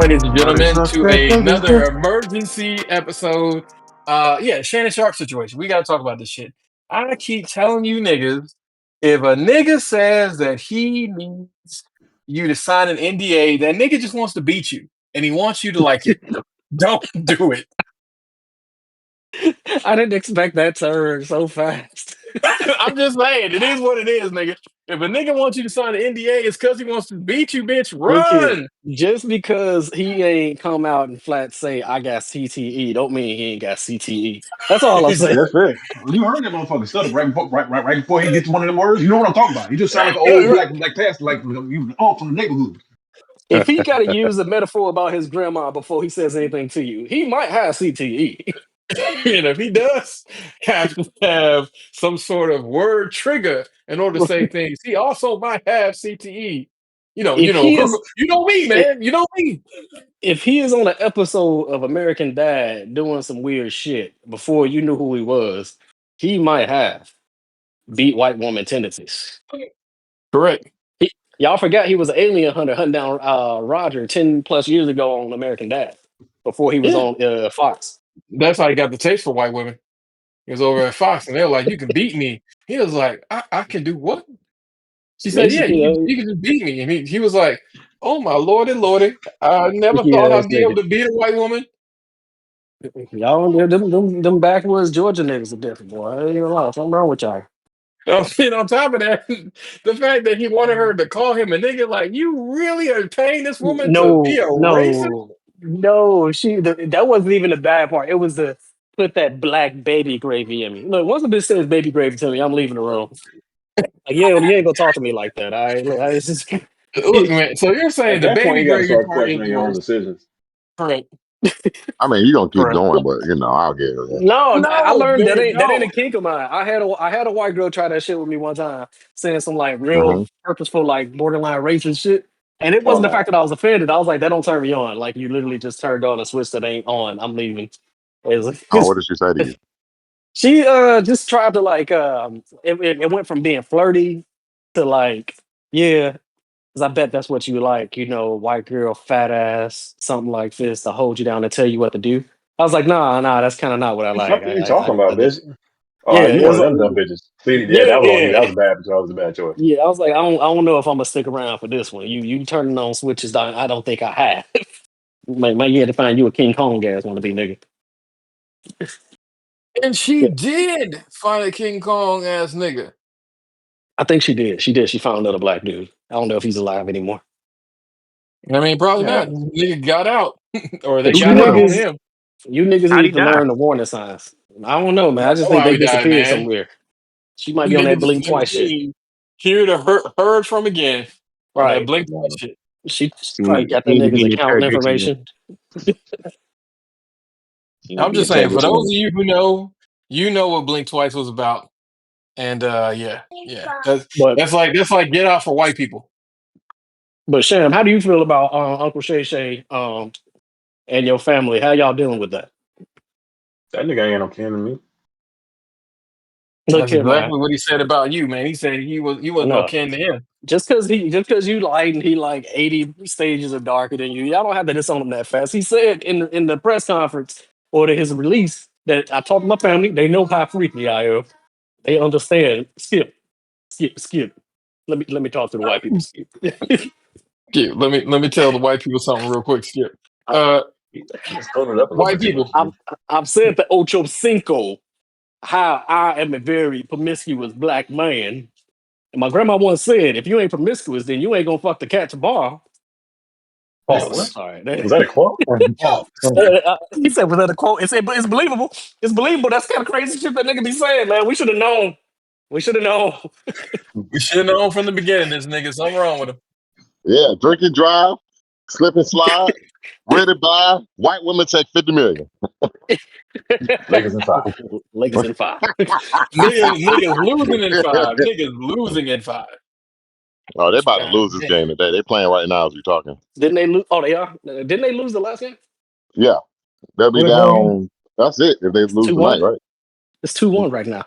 ladies and Not a gentlemen, to suspect. another emergency episode. Yeah, Shannon Sharpe situation. We gotta talk about this shit. I keep telling you niggas, if a nigga says that he needs you to sign an NDA, that nigga just wants to beat you and he wants you to like it. Don't do it. I didn't expect that turn so fast. I'm just saying, it is what it is, nigga. If a nigga wants you to sign an NDA, it's because he wants to beat you, bitch. Look here, Run. just because he ain't come out and flat say I got CTE, don't mean he ain't got CTE. That's all I'm saying. That's fair. You heard that motherfucker stutter right before he gets one of them words. You know what I'm talking about. He just sound like an Yeah, old right. black pastor, like you was all from the neighborhood. If he got to use a metaphor about his grandma before he says anything to you, he might have CTE. And if he does have to have some sort of word trigger in order to say things, he also might have CTE. if he is, You know me, i- man. You know me. if he is on an episode of American Dad doing some weird shit before you knew who he was, he might have beat white woman tendencies. Correct. Y'all forgot he was an alien hunter hunting down Roger 10 plus years ago on American Dad before he was Yeah. on Fox. That's how he got the taste for white women. He was over at Fox and they were like, you can beat me. He was like, I can do what? She said, yeah, Basically, you can just beat me. And he was like, oh my lordy, lordy. I never freaky thought ass I'd be able nigga. to beat a white woman. Y'all, them backwoods Georgia niggas are different, boy. I ain't gonna lie, something wrong with y'all. And on top of that, the fact that he wanted her to call him a nigga, like, you really are paying this woman to be No, a racist? no. That wasn't even the bad part. It was the put that black baby gravy in me. Look, once a bitch says baby gravy to me, I'm leaving the room. Like, yeah, you ain't gonna talk to me like that. It's just Look, man, so you're saying At the that point, baby you got to gravy start part is questioning the your own worst. decisions. Correct. I mean, you gonna keep Correct. going, but I'll get it. no. I No, learned man, that ain't no. a kink of mine. I had a white girl try that shit with me one time, saying some like real Mm-hmm. purposeful, like borderline racist shit. And it Oh wasn't the no. fact that I was offended. I was like, that don't turn me on. Like you literally just turned on a switch that ain't on. I'm leaving. Oh, what did she say to you? She just tried to like it went from being flirty to like, yeah, because I bet that's what you like, white girl, fat ass, something like this to hold you down and tell you what to do. I was like, nah, that's kind of not what I The like. fuck are you talking about, bitch? Yeah, Oh, you it one was of them dumb bitches. See, yeah, yeah, that was on you. That yeah, was bad. That was a bad choice. yeah. I was like, I don't know if I'm gonna stick around for this one. You turning on switches, I don't think I have. Might you had to find you a King Kong ass want to be nigga. And she Yeah, did find a King Kong ass nigga. I think she did. She did. She found another black dude. I don't know if he's alive anymore. I mean, probably Yeah. not. Nigga got out, or they But Who you got did out that? on niggas, him. you niggas How'd he need to die? learn the warning signs. I don't know, man. I I just know think how they he died, disappeared man. somewhere. She might be on that Nigga Blink just never Twice shit. seen. Here to heard from again on that Right. blink No. shit. She probably He got that need to be nigga's in account interrogation room. information. He need to I'm be in just saying, for interrogation those room. of you who know, you know what Blink Twice was about. And yeah. But That's like Get Out for white people. Sham, how do you feel about Uncle Shay Shay and your family? How y'all dealing with that? That nigga ain't no kin to me. Look That's here, man. exactly what he said about you, man. He said he wasn't no No. kin to him. Just cause you light and he like 80 stages of darker than you, y'all don't have to disown him that fast. He said in the press conference or to his release that I talked to my family, they know how freaky I am. They understand. Skip. Let me talk to the white people. Skip. Skip, let me tell the white people something real quick, Skip. Uh Just tone it up a little White bit too much. people. I've said to Ocho Cinco how I am a very promiscuous black man. And my grandma once said, if you ain't promiscuous, then you ain't gonna fuck the cat to bar. I'm Pause. sorry. Was that a quote? Oh, He said, was that a quote? It said, but it's believable. It's believable. That's kind of crazy shit that nigga be saying, man. We should have known. We should have known. we should have known from the beginning this nigga. Something wrong with him. Yeah, drink and drive, slip and slide, ready to buy. White women take 50 million. Lakers in 5. Lakers in 5. Niggas losing in 5. Niggas losing in 5. Oh, they about to God lose this damn. game today. They playing right now as we talking. Didn't they lose? Oh, they are. Didn't they lose the last game? Yeah, they'll be What they playing? down. That's it if they It's lose tonight, 2-1. right? It's 2-1 right now.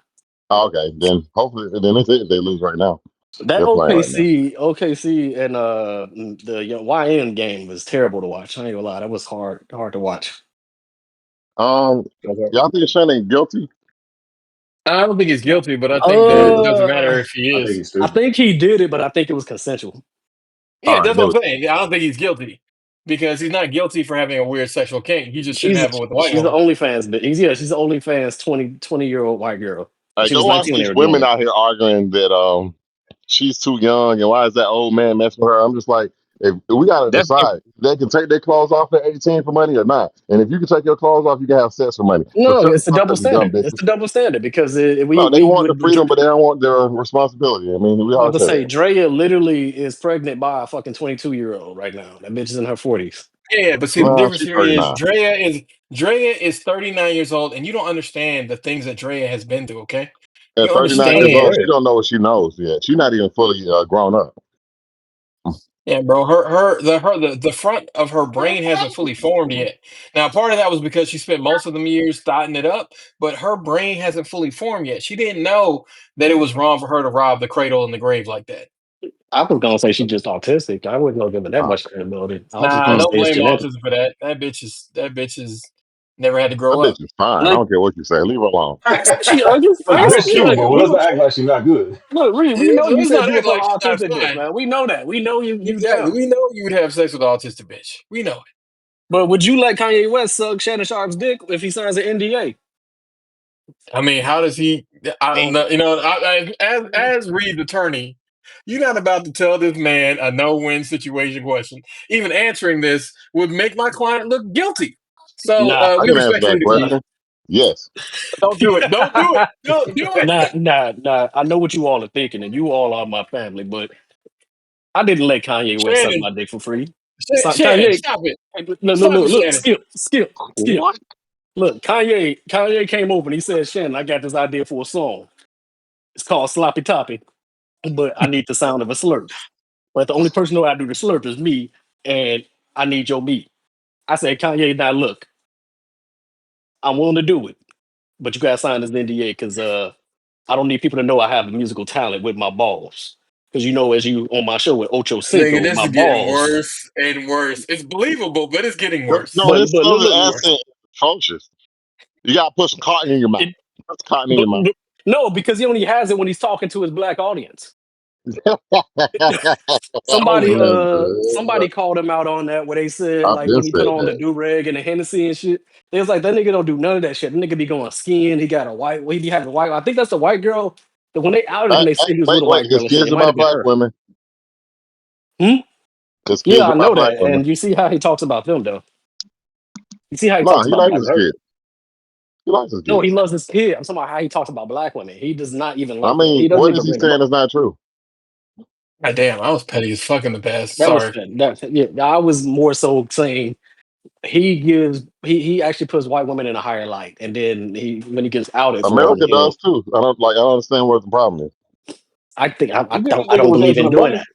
Oh, okay, then hopefully, then it's it if they lose right now. That They're playing right now. OKC and the YN game was terrible to watch. I ain't gonna lie, that was hard to watch. Um, y'all think Shannon guilty? I don't think he's guilty, but I think that it doesn't Uh, matter if he I think is. he's I stupid. think he did it, but I think it was consensual. Yeah, All right, that's there what we I'm go. saying. I don't think he's guilty because he's not guilty for having a weird sexual kink. He just shouldn't She's have it with a white she's the woman. OnlyFans, but she's the OnlyFans 20-year-old white girl. Hey, She was go watch 19 when they these were doing women it. out here arguing that she's too young and why is that old man messing with her? I'm just like, if we gotta That's decide, they can take their clothes off at 18 for money or not. And if you can take your clothes off, you can have sex for money. So No, shut the it's the fuck double up, you dumb standard. It's bitches. the double standard because No, they we want the would. freedom, but they don't want their responsibility. I mean, we I'm about always to say say that. Drea literally is pregnant by a fucking 22-year-old right now. That bitch is in her 40s. Yeah, but see, the Well, difference she's here is 39. Drea is 39 years old, and you don't understand the things that Drea has been through. Okay, At you 39 years understand? old, she don't know what she knows yet. She's not even fully grown up. Yeah, bro. The front of her brain hasn't fully formed yet. Now, part of that was because she spent most of them years dotting it up, but her brain hasn't fully formed yet. She didn't know that it was wrong for her to rob the cradle and the grave like that. I was gonna say she's just autistic. I wouldn't go give her that Uh, much credibility. I was just Nah, gonna say don't it's blame genetic. autism for that. That bitch is never had to that grow bitch up. is fine. I Like don't care what you say. Leave her alone. I ain't say she ugly. I Like, ain't say bitch, she cute, ugly. but let's not act like she's not good. Look, Reed, we Yeah, know you let's said not you were act for like she's not autistic bitch, fine. man. We know that. We know you Exactly. down. We know you would have sex with an autistic bitch. We know it. But would you let Kanye West suck Shannon Sharpe's dick if he signs an NDA? I mean, how does he? I don't And know. As Reed's attorney, you're not about to tell this man a no-win situation question. Even answering this would make my client look guilty. So nah, I we can answer respectfully that nah, decline. question. Yes. Don't do it. Don't do it. Don't do it. nah. I know what you all are thinking, and you all are my family, but I didn't let Kanye West suck Shannon, my dick for free. Shannon, Kanye, stop it. hey, look, Stop it, look, Shannon. skip. What? Look, Kanye came over and he said, Shannon, I got this idea for a song. It's called Sloppy Toppy, but I need the sound of a slurp. But the only person who I do the slurp is me, and I need your meat. I said, Kanye, now look, I'm willing to do it, but you gotta sign this NDA because I don't need people to know I have a musical talent with my balls. Because as you on my show with Ocho Nigga, Cinco, this my is getting balls. worse and worse. It's believable, but it's getting But worse. no, his But look, southern look, accent functions. You gotta put some cotton in your mouth. it, Put some cotton in but, your mouth. but no, because he only has it when he's talking to his black audience. Only has it. Somebody called him out on that where they said I've like been when he put said on the that. do rag and the Hennessy and shit, they was like that nigga don't do none of that shit. The nigga be going skiing. He got a white. He be having a white. I think that's the white girl. That when they outed him, they said he was with a Wait, white his girl and shit. kids It might have about been black her. women. Hmm? His Yeah, kids I about know black that. women. And you see how he talks about them though. You see how he No, talks he about likes black his women. kids. He likes his No, he kids. loves his kid. I'm talking about how he talks about black women. He does not even I like them. mean, He doesn't what is even he bring them saying up. is not true? God damn, I was petty as fuck in the past. That was Sorry. that. Yeah, I was more so saying he actually puts white women in a higher light, and then when he gets outed for them, America does too. I don't understand what the problem is. I think You think this I nigga don't was believe into in the doing money? that.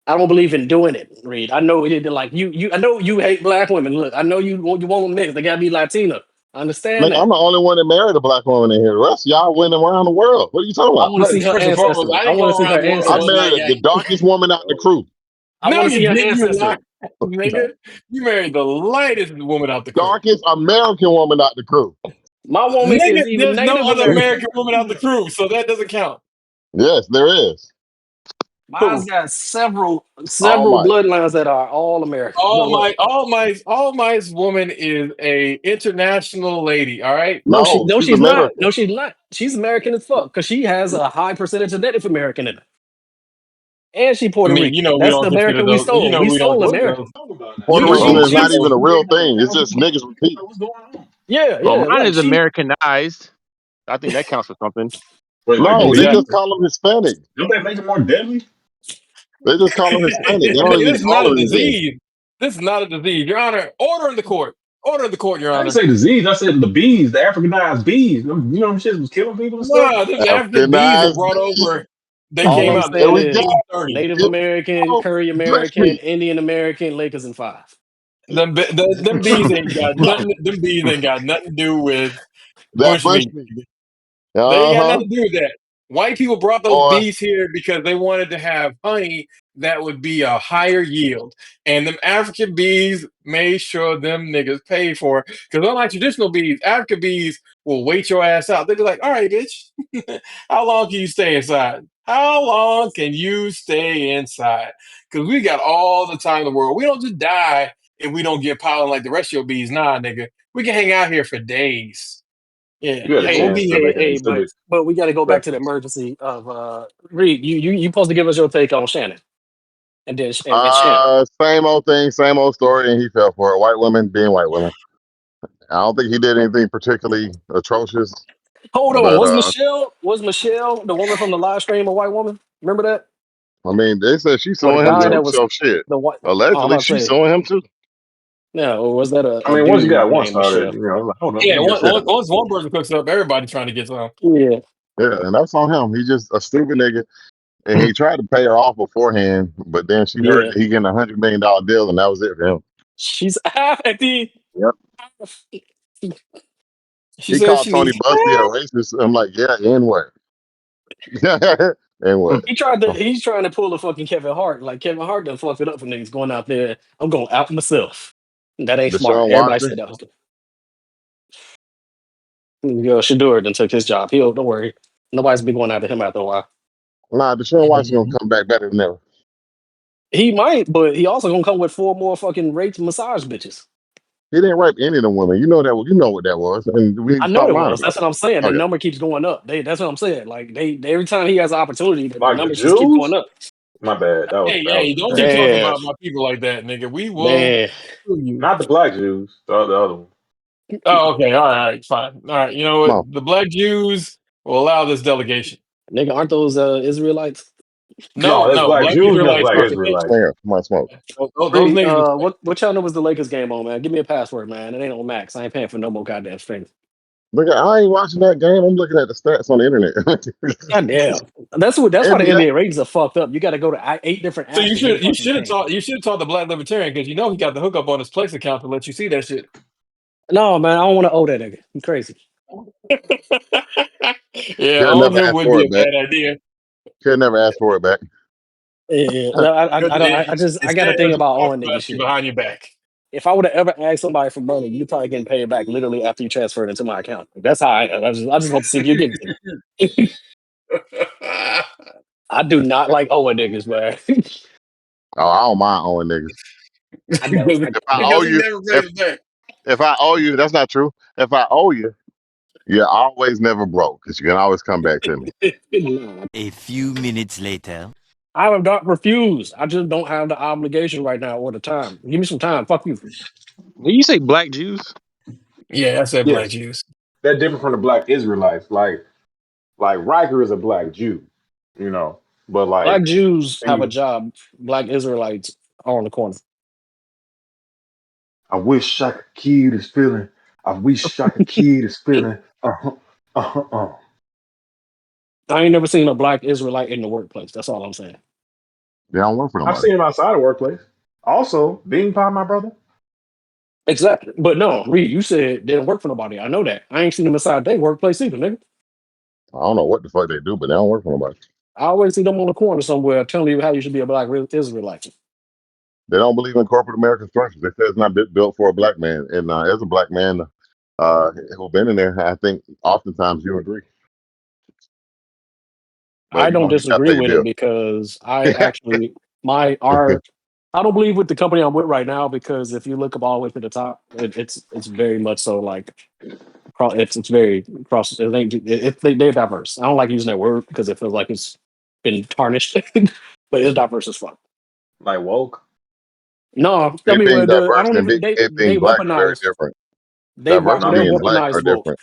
I don't believe in doing it, Reed. I know it like you. I know you hate black women. Look, I know you want them mixed. They gotta be Latina. I understand Nigga, I'm that. the only one that married a black woman in here. The rest of y'all went around the world. What are you talking I about? want to see her First and foremost, ancestry. I I didn't want to go see her around the world I one ancestry. night, married the gang. darkest woman out the Oh, crew. I No, want to see you her didn't, you lie, ancestry. nigga. You married the lightest woman out the crew. Darkest American woman out the crew. My woman Nigga, is even there's no Native other American. American woman out the crew, so that doesn't count. Yes, there is. Mine's Who? got several All might. bloodlines that are all American. No, look. All Might's woman is a international lady. All right. No, No, she's she's not. American. No, she's not. She's American as fuck because she has a high percentage of Native American in her, and she I Puerto mean, Rican. we That's the don't consider American we those. stole. We We don't stole what are consider we America. those. talking about now? Puerto You, Like, Rican she, is what not she's even a we real getting thing. It's all just these niggas names. repeat. Like, what's going on? yeah, well, mine like is she. Americanized. I think that counts for something. Wait, like No, they disease? just Exactly. call them Hispanic. Don't that make it more deadly? They just call them Hispanic. They don't Nigga, even this is not call a them anything. disease. This is not a disease, Your Honor. Order in the court. Order in the court, Your I didn't Honor. say disease. I said the bees, the Africanized bees. You know them shits was killing people and stuff. Nah, the African bees were Africanized brought bees. over. They All came I'm out in the There saying we go. is 1830s. Native Here we American, go. Curry Bless American, me. Indian American, Lakers in five. Them bees ain't got nothing. Them bees ain't got nothing to do with That bushmeat. bush meat. They ain't got Uh-huh. nothing to do with that. White people brought those Boy, bees here because they wanted to have honey that would be a higher yield. And them African bees made sure them niggas paid for it. Because unlike traditional bees, African bees will wait your ass out. They'll be like, all right, bitch, how long can you stay inside? How long can you stay inside? Because we got all the time in the world. We don't just die if we don't get pollen like the rest of your bees. Nah, nigga. We can hang out here for days. Yeah. You had a Hey, We'll chance be to here. make an hey, exhibit but we got to go back to the breakfast. emergency of Reed. You supposed to give us your take on Shannon, and then and Shannon. same old thing, same old story, and he fell for it. White women being white women. I don't think he did anything particularly atrocious, Hold on, but was Michelle the woman from the live stream a white woman? Remember that? I mean, they said she's Or the suing him guy too. that was So shit, the white? Oh, I'm allegedly about to she's say, suing him too. no, or was that I a mean, once you dude got one named started, Michelle? you know, I was like, hold on, let Yeah, me get a second one. once one person cooks up, everybody trying to get some. Yeah, Yeah, and that's on him. He's just a stupid nigga, and he tried to pay her off beforehand, but then she heard yeah. that he getting $100 million deal, and that was it for him. She's happy. Yep. She He says called she Tony needs Busty a racist. I'm like, yeah, and what? And what? He's trying to pull a fucking Kevin Hart. Like Kevin Hart done fucked it up for niggas going out there. I'm going out myself. That ain't smart. Deshaun Everybody Watson. said that was Yo, Shador done took his job. He'll don't worry. Nobody's be going after him after a while. Nah, Deshaun Watson gonna come back better than ever. He might, but he also gonna come with 4 more fucking raped massage bitches. He didn't rape any of them women. You know that. You know what that was, and we need I to know stop it lying was. about That's what I'm saying. it. The Okay. number keeps going up. That's what I'm saying. Like they every time he has an opportunity, the Like the numbers just keep going Jews? up. My bad. Hey, That was hey, don't be bad. talking Damn, about my people like that, nigga. We will man, sue you. Not the black Jews, the other one. Oh, okay. All right, fine. All right. You know Come what? on. The black Jews will allow this delegation. nigga, aren't those Israelites? No, No, that's no, black black Jews and that's Israelites black are Come Israelites. here. Come on, smoke. those Reed, niggas are what channel was the Lakers game on, man? Give me a password, man. It ain't on Max. I ain't paying for no more goddamn stream. Look, I ain't watching that game. I'm looking at the stats on the internet. God damn. That's why the NBA. NBA ratings are fucked up. You got to go to 8 different so apps to get a you fucking should have thing. taught the black libertarian because you know he got the hookup on his Plex account to let you see that shit. No, man, I don't want to owe that nigga. You crazy. Yeah, Could owing never him ask would for be it a back. bad idea. Could never ask for it back. Yeah, Huh. I got a Instead, thing he'll just about talk owing nigga about you shit. behind your back. If I would have ever asked somebody for money, you probably getting paid back literally after you transfer it into my account. That's how I just want to see if you give it to me. I do not like owing niggas, man. Oh, I don't mind owing niggas. I don't. If I owe Because he you, never if pays it back. if I owe you, that's not true. If I owe you, you're always never broke because you can always come back to me. Nah. A few minutes later. I have not refused. I just don't have the obligation right now or the time. Give me some time. Fuck you. Did you say black Jews? Yeah, I said black Yes. Jews. They're different from the black Israelites. Like Riker is a black Jew, you know. But Black like Jews have a anyway, job. Black Israelites are on the corner. I wish Shaka Kid is feeling. I wish Shaka Kid is feeling. Uh-huh. Uh-huh. I ain't never seen a black Israelite in the workplace. That's all I'm saying. They don't work for I've nobody. seen him outside the workplace. Also, Bean Pie, my brother. Exactly. But no, Reed, you said they don't work for nobody. I know that. I ain't seen them inside their workplace either, nigga. I don't know what the fuck they do, but they don't work for nobody. I always see them on the corner somewhere telling you how you should be a black Israelite. They don't believe in corporate American structures. They say it's not built for a black man. And as a black man who's been in there, I think oftentimes you agree. I But don't you got to disagree pay your with it bill. because I actually I don't believe with the company I'm with right now because if you look up all the way to the top, it's very much so like it's very cross. They're diverse. I don't like using that word because it feels like it's been tarnished, but it's diverse as fuck. Like woke. No, I It mean being I diverse don't and even it they being black are very weaponize different. No, I Diversity mean and black weaponize are woke. different.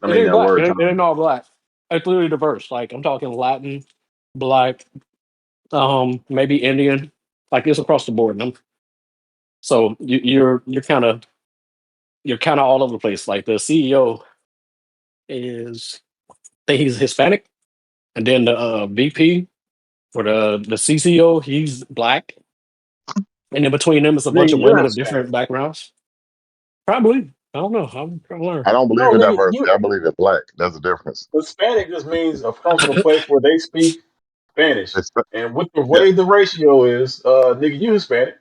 It ain't that black. word It ain't Tommy. all black. It's literally diverse. Like I'm talking Latin, black, maybe Indian. Like it's across the board. So you're kind of all over the place. Like the CEO is, I think he's Hispanic, and then the VP for the CCO, he's black, and in between them is a bunch Nigga, of you're women of Hispanic. different backgrounds. Probably. I don't know. I'm trying to learn. I don't believe No, in nigga, diversity. I believe in black. There's a difference. Hispanic just means come from a place where they speak Spanish. It's, And with the yeah, way the ratio is, nigga, you Hispanic.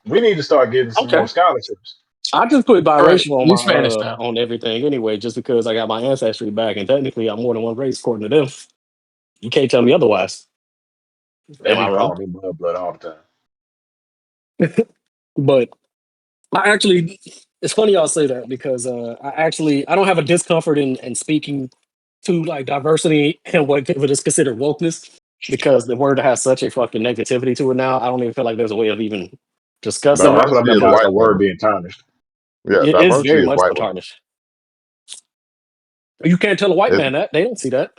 We need to start getting some more Okay. scholarships. I just put All right, biracial on you my Spanish now. on everything anyway, just because I got my ancestry back, and technically I'm more than one race according to them. You can't tell me otherwise. They Am I be wrong? calling me blood all the time. But I actually, it's funny y'all say that because I don't have a discomfort in speaking to like diversity and what is considered wokeness because the word has such a fucking negativity to it now. I don't even feel like there's a way of even discussing No, it that's what I diversity mean is a by a white word woman. being tarnished. Yeah, it is diversity very is much so white women. tarnished. You can't tell a white It's man that they don't see that.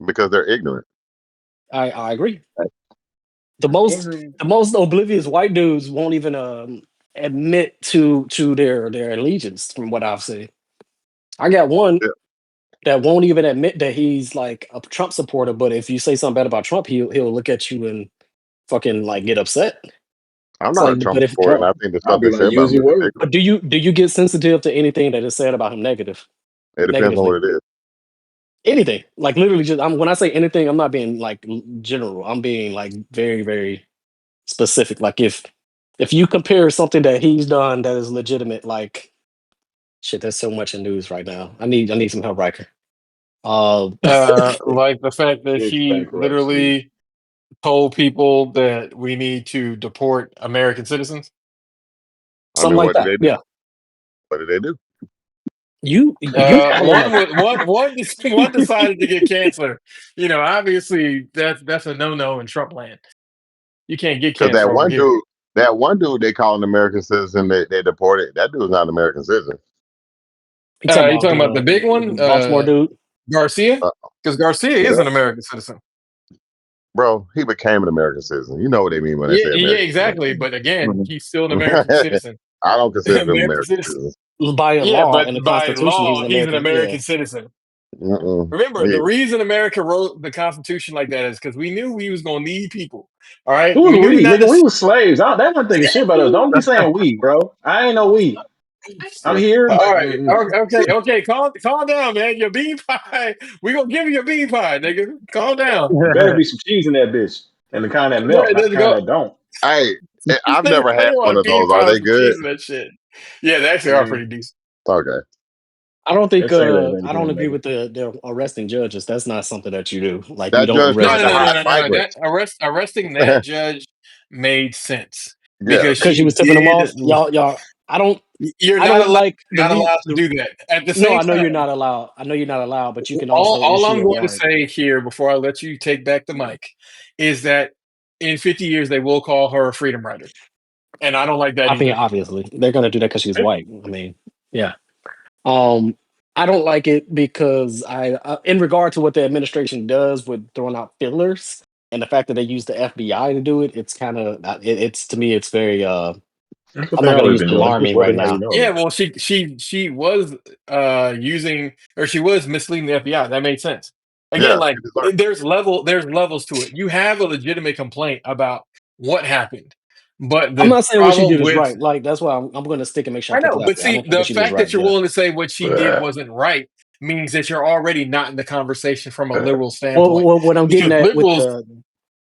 because they're ignorant. I agree. The Ignorant. most oblivious white dudes won't even admit to their allegiance. From what I've seen, I got one Yeah, that won't even admit that he's like a Trump supporter. But if you say something bad about Trump, he'll look at you and fucking like get upset. I'm It's not a like, Trump but if supporter, and I think the I'll stuff be they like, say use about him your is word. ignorant. do you get sensitive to anything that is said about him It depends on negatively? what it is. Anything like literally just when I say anything, I'm not being like general. I'm being like very very specific. Like if you compare something that he's done that is legitimate, like shit, there's so much in news right now. I need some help, Riker. Uh, Like the fact that Big he bankruptcy. literally told people that we need to deport American citizens. I something mean, like what did that. they do? Yeah, What did they do? you. I don't One know. was one decided to get cancer. You know, obviously that's a no in Trump land. You can't get Because cancer over here. that one dude they call an American citizen, they deported. That dude's not an American citizen. You talking You about talking about the big the one, Baltimore dude? Garcia? Uh, Because Garcia is yeah, an American citizen. bro, he became an American citizen. You know what they mean when they Yeah, say yeah, American exactly. But again, Mhm. he's still an American citizen. citizen. I don't consider them American American citizen. citizens. By Yeah, law but and the by Constitution, he's law, an he's an American. Yeah, American citizen. Mm-mm. Remember, the He, reason America wrote the Constitution like that is because we knew we was going to need people. All right, Who was we knew we? not Nigga, we to. was slaves. They weren't thinking shit about us. Don't be saying we, bro. I ain't no we. I'm here, All but right, okay. Calm down, man. Your bean pie. We gonna give you a bean pie, nigga. Calm down. it better be some cheese in that bitch. And the kind that melt, not the Let's kind go. that don't. hey, This I've nigga never said had he one want a of bean those. Are pie with they some cheese good? and that shit. Yeah, they I actually are mean, pretty decent. Okay. I don't think. let's say that, ladies I and don't agree gentlemen. with the arresting judges. That's not something that you do. Like you That don't judge arrest tried to somebody hide That migrants. arresting that judge made sense Yeah. because because she you was tipping them did. off. Y'all. I don't. You're I not don't allowed. like Not allowed to the. do that. At the No, same I know you're time, not allowed. I know you're not allowed, but you can all also all issue I'm a going to warrant. say here before I let you take back the mic is that in 50 years they will call her a freedom rider, and I don't like that I mean, either. obviously, they're gonna do that because she's white. I mean, yeah. Um, I don't like it because in regard to what the administration does with throwing out fillers and the fact that they use the FBI to do it, it's kind of it's to me, it's very. That's what I'm they not gonna always use been doing. Just alarming right wondering how you now. know Yeah, that. well, she was using or she was misleading the FBI. That made sense. Again, Yeah. like She deserved there's levels to it. You have a legitimate complaint about what happened, but I'm the not saying what she problem did is with right. Like that's why I'm going to stick and make sure I I take know, it out but there. I see, don't think the what she did is fact right. that you're Yeah. willing to say what she did wasn't right means that you're already not in the conversation from a liberal Well, standpoint. what I'm getting Because at liberals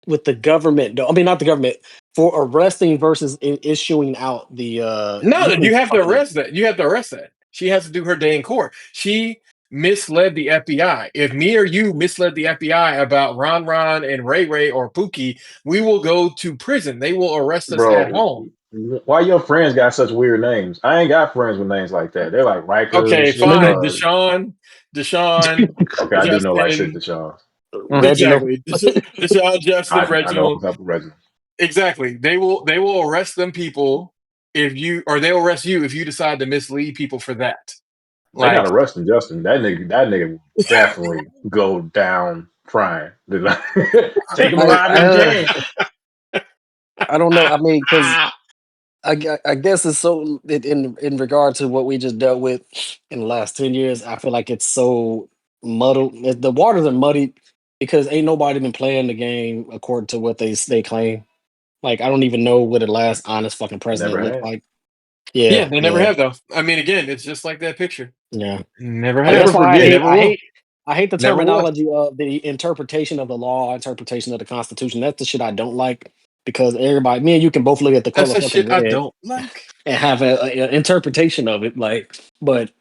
with the government, though, I mean not the government for arresting versus issuing out the no, you can you have to fucking arrest that. You have to arrest that. She has to do her day in court. She misled the FBI. If me or you misled the FBI about Ron and Ray or Pookie, we will go to prison. They will arrest us at Bro, home. why your friends got such weird names? I ain't got friends with names like that. They're like Riker and Okay, shit. nigga fine. Deshaun, Okay, I do know like shit Justin. to Sean. Reginald. Exactly. Deshaun, Justin, I know Reginald. what's up with Reginald. Exactly. They will arrest them people if you or they'll arrest you if you decide to mislead people for that. They got Like arresting Justin. That nigga will definitely go down crying. Take him I alive if you can. I don't know. I mean, because I guess it's so in regard to what we just dealt with in the last 10 years. I feel like it's so muddled. The waters are muddied because ain't nobody been playing the game according to what they claim. Like I don't even know what the last honest fucking Never president looked had. like. Yeah, Yeah, they never yeah, have though. I mean, again, it's just like that picture. yeah. Never And have. that's Never why I forget. hate Never will. I hate the Never will. terminology of the interpretation of the law, interpretation of the Constitution. That's the shit I don't like because everybody, me and you can both look at the That's color the fucking shit I red don't like. and have a interpretation of it. Like, but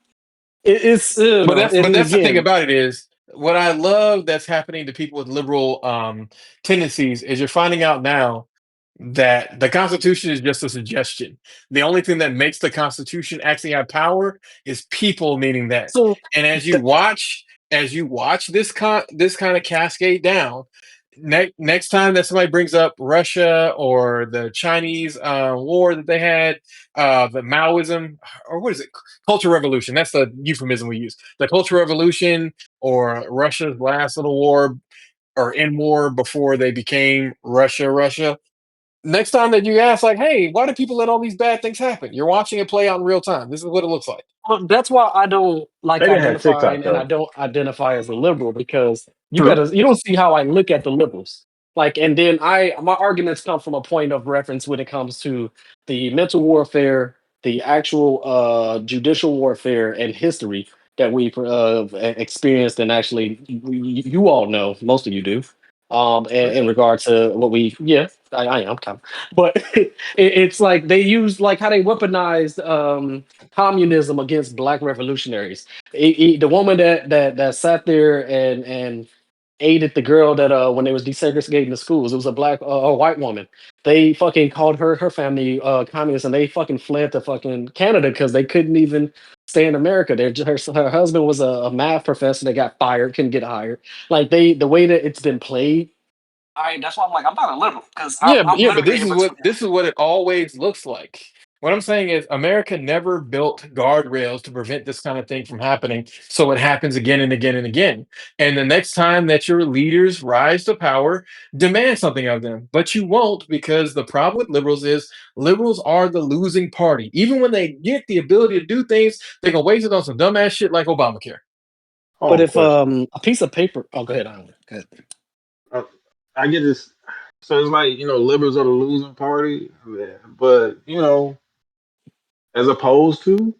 it's you But know, and that's the thing again, about it is what I love that's happening to people with liberal tendencies is you're finding out now that the Constitution is just a suggestion. The only thing that makes the Constitution actually have power is people needing that. so And as you watch this kind of cascade down, next time that somebody brings up Russia or the Chinese war that they had, the Maoism or what is it, Cultural Revolution? That's the euphemism we use. The Cultural Revolution or Russia's last little war or in war before they became Russia. Next time that you ask, like, hey, why do people let all these bad things happen? You're watching it play out in real time. This is what it looks like. well, that's why I don't like They didn't have identifying TikTok and I though. don't identify as a liberal because True. you don't see how I look at the liberals. Like and then my arguments come from a point of reference when it comes to the mental warfare, the actual judicial warfare and history that we've experienced and actually you all know, most of you do. In regard to what we yeah, I am kind of, but it's like they use like how they weaponized communism against black revolutionaries. The woman that sat there and aided the girl that when they was desegregating the schools, it was a black a white woman. They fucking called her family communists, and they fucking fled to fucking Canada because they couldn't even stay in America. Her husband was a math professor that got fired, couldn't get hired. Like the way that it's been played. That's why I'm like I'm not a liberal because I'm Yeah, but literally in between. this is what it always looks like. What I'm saying is America never built guardrails to prevent this kind of thing from happening, so it happens again and again and again. And the next time that your leaders rise to power, demand something of them. But you won't because the problem with liberals is liberals are the losing party. Even when they get the ability to do things, they're gonna waste it on some dumbass shit like Obamacare. Hold But on, if question. a piece of paper, oh, go ahead, Alan. Go ahead. Uh, I get this. So it's like liberals are the losing party, yeah, but as opposed to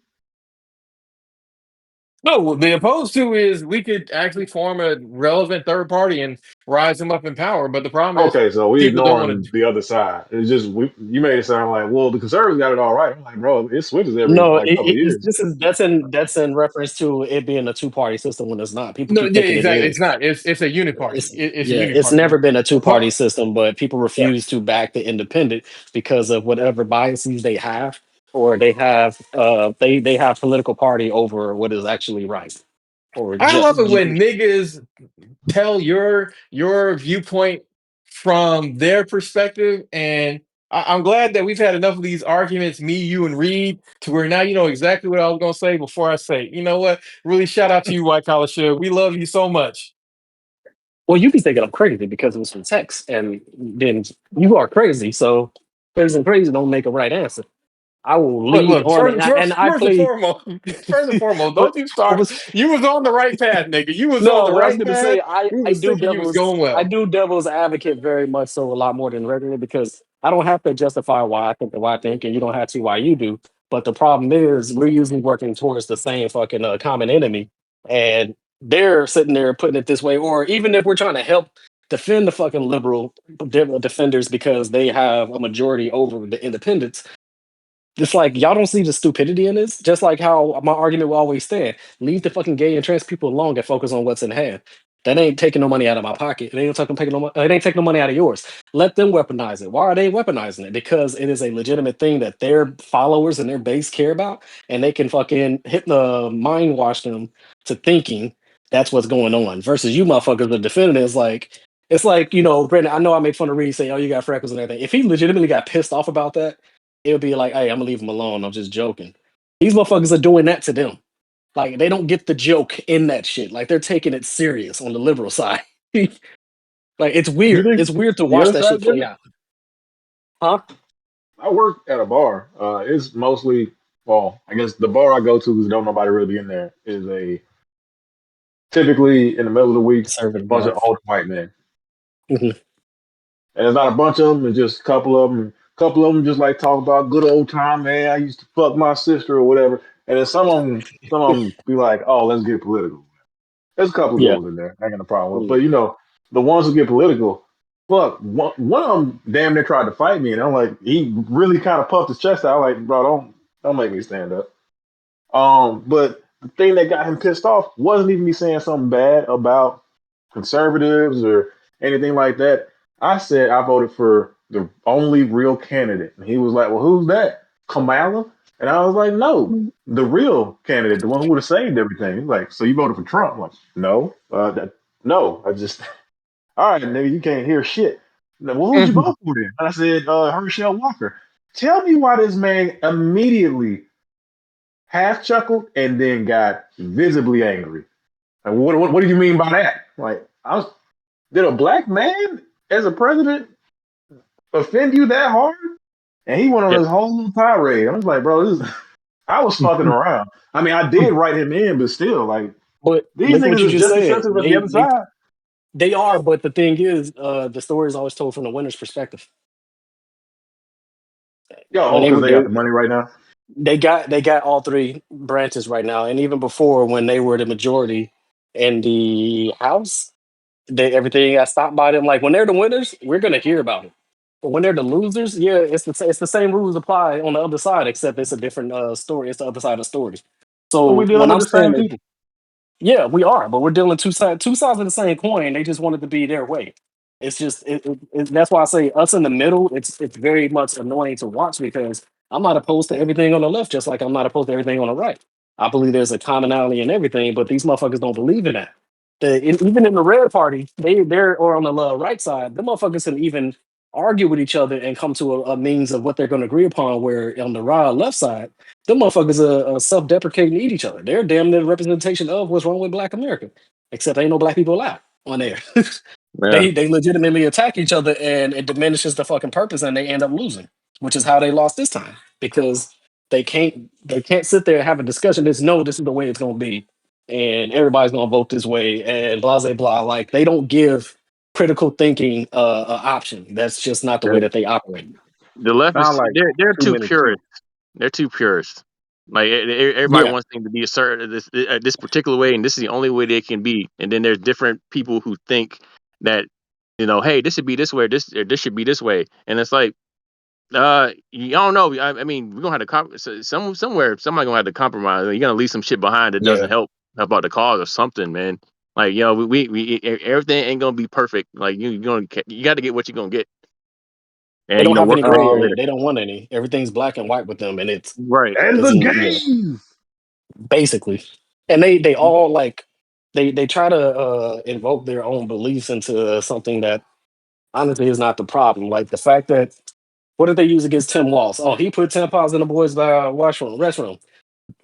No, the opposed to is we could actually form a relevant third party and rise them up in power. But the problem is okay, so we people don't want ignoring to. the other side. It's just you made it sound like well the conservatives got it all right. I'm like bro, it switches every No, like couple of it's, years. this is that's in reference to it being a two party system when it's not. People No, keep yeah, thinking it exactly. is. It's not. It's a uniparty. It's It's a yeah, it's uniparty. never been a two The party part. system, but people refuse to back the independent because of whatever biases they have, or they have political party over what is actually right or I just. love it when niggas tell your viewpoint from their perspective, and I'm glad that we've had enough of these arguments, me, you, and Reed, to where now you know exactly what I was gonna say before I say. You know what? Really, shout out to you, White Collar Suge. We love you so much. Well, you be thinking I'm crazy because it was from text, and then you are crazy. So crazy don't make a right answer. I will lead Look. on, and I First and play. foremost, first and foremost, but don't you I start. was You was on the right path, nigga. You was on no. the What I was right going to path. say, We was thinking you was going I well. do devil's advocate very much so a lot more than regular because I don't have to justify why I think the way I think, and you don't have to why you do. But the problem is we're usually working towards the same fucking common enemy, and they're sitting there putting it this way, or even if we're trying to help defend the fucking liberal defenders because they have a majority over the independents, it's like y'all don't see the stupidity in this. Just like how my argument will always stand: leave the fucking gay and trans people alone and focus on what's in hand. That ain't taking no money out of my pocket. It ain't taking no money out of yours. Let them weaponize it. Why are they weaponizing it? Because it is a legitimate thing that their followers and their base care about, and they can fucking hit the mind wash them to thinking that's what's going on. Versus you motherfuckers, the defendant is like, it's like Brandon. I know I make fun of Reed, say, "Oh, you got freckles and everything." If he legitimately got pissed off about that, it would be like, hey, I'm gonna leave him alone. I'm just joking. These motherfuckers are doing that to them. Like they don't get the joke in that shit. Like they're taking it serious on the liberal side. Like it's You weird. think It's weird to the watch other that shit side did play it? out. Huh? I work at a bar. It's mostly well, I guess the bar I go to because don't nobody really be in there is a typically in the middle of the week Conservative bunch of bar. older white men. Mhm. And it's not a bunch of them, it's just a couple of them. couple of them just like talk about good old time, man. I used to fuck my sister or whatever. And then some of them be like, oh, let's get political. There's a couple of good Yeah. ones in there. I ain't got no problem with. But Mm. the ones who get political, fuck. One of them damn near tried to fight me, and I'm like, he really kind of puffed his chest out. Like, bro, don't make me stand up. But the thing that got him pissed off wasn't even me saying something bad about conservatives or anything like that. I said I voted for the only real candidate, and he was like, "Well, who's that? Kamala?" And I was like, "No, the real candidate, the one who would have saved everything." He's like, "So you voted for Trump?" I'm like, "No, no, I just all right, nigga, you can't hear shit." Well, who'd you vote for then? I said, Herschel Walker. Tell me why this man immediately half chuckled and then got visibly angry. Like, what do you mean by that? Like, did a black man as a president offend you that hard? And he went on Yeah. this whole little tirade. I was like, bro, I was fucking around. I mean, I did write him in, but still, like, But these look what you niggas is just just as said. sensitive as the other side. They are, but the thing is, the story is always told from the winner's perspective. Yo, When oh, they because were they got the money right now. they got all three branches right now, and even before when they were the majority in the House, everything got stopped by them. Like when they're the winners, we're gonna hear about it. But when they're the losers, yeah, it's the same rules apply on the other side, except it's a different story. It's the other side of the story. But we So dealing when with I'm the saying same that, people. yeah, we are, but we're dealing two sides of the same coin. They just want it to be their way. It's just that's why I say us in the middle. It's very much annoying to watch because I'm not opposed to everything on the left, just like I'm not opposed to everything on the right. I believe there's a commonality in everything, but these motherfuckers don't believe in that. Even in the red party, they're or on the right side, the motherfuckers can even argue with each other and come to a means of what they're going to agree upon. Where on the right left side, the motherfuckers are self-deprecating to eat each other. They're damn near the representation of what's wrong with Black America. Except ain't no black people allowed on there. Yeah. They legitimately attack each other and it diminishes the fucking purpose and they end up losing, which is how they lost this time because they can't sit there and have a discussion. This no, this is the way it's gonna be, and everybody's gonna vote this way and blah blah blah. Like they don't give critical thinking an option. That's just not the way The, that they operate. the left is Sound like they're too too many people. purist. They're too purist. Like everybody Yeah, wants things to be a certain this particular way, and this is the only way they can be. And then there's different people who think that hey, this should be this way, this should be this way, and it's like you don't know. I mean, we're gonna have to somewhere somebody gonna have to compromise. You're gonna leave some shit behind that yeah. doesn't help out the cause or something, man. Like everything ain't gonna be perfect. Like you got to get what you're gonna get, They and don't have work any on it gray area. later. They don't want any. Everything's black and white with them, and Right. And it's the yeah, gays. basically. And they all like they try to invoke their own beliefs into something that honestly is not the problem. Like the fact that what did they use against Tim Walz? Oh, he put tampons in the boys' washroom restroom.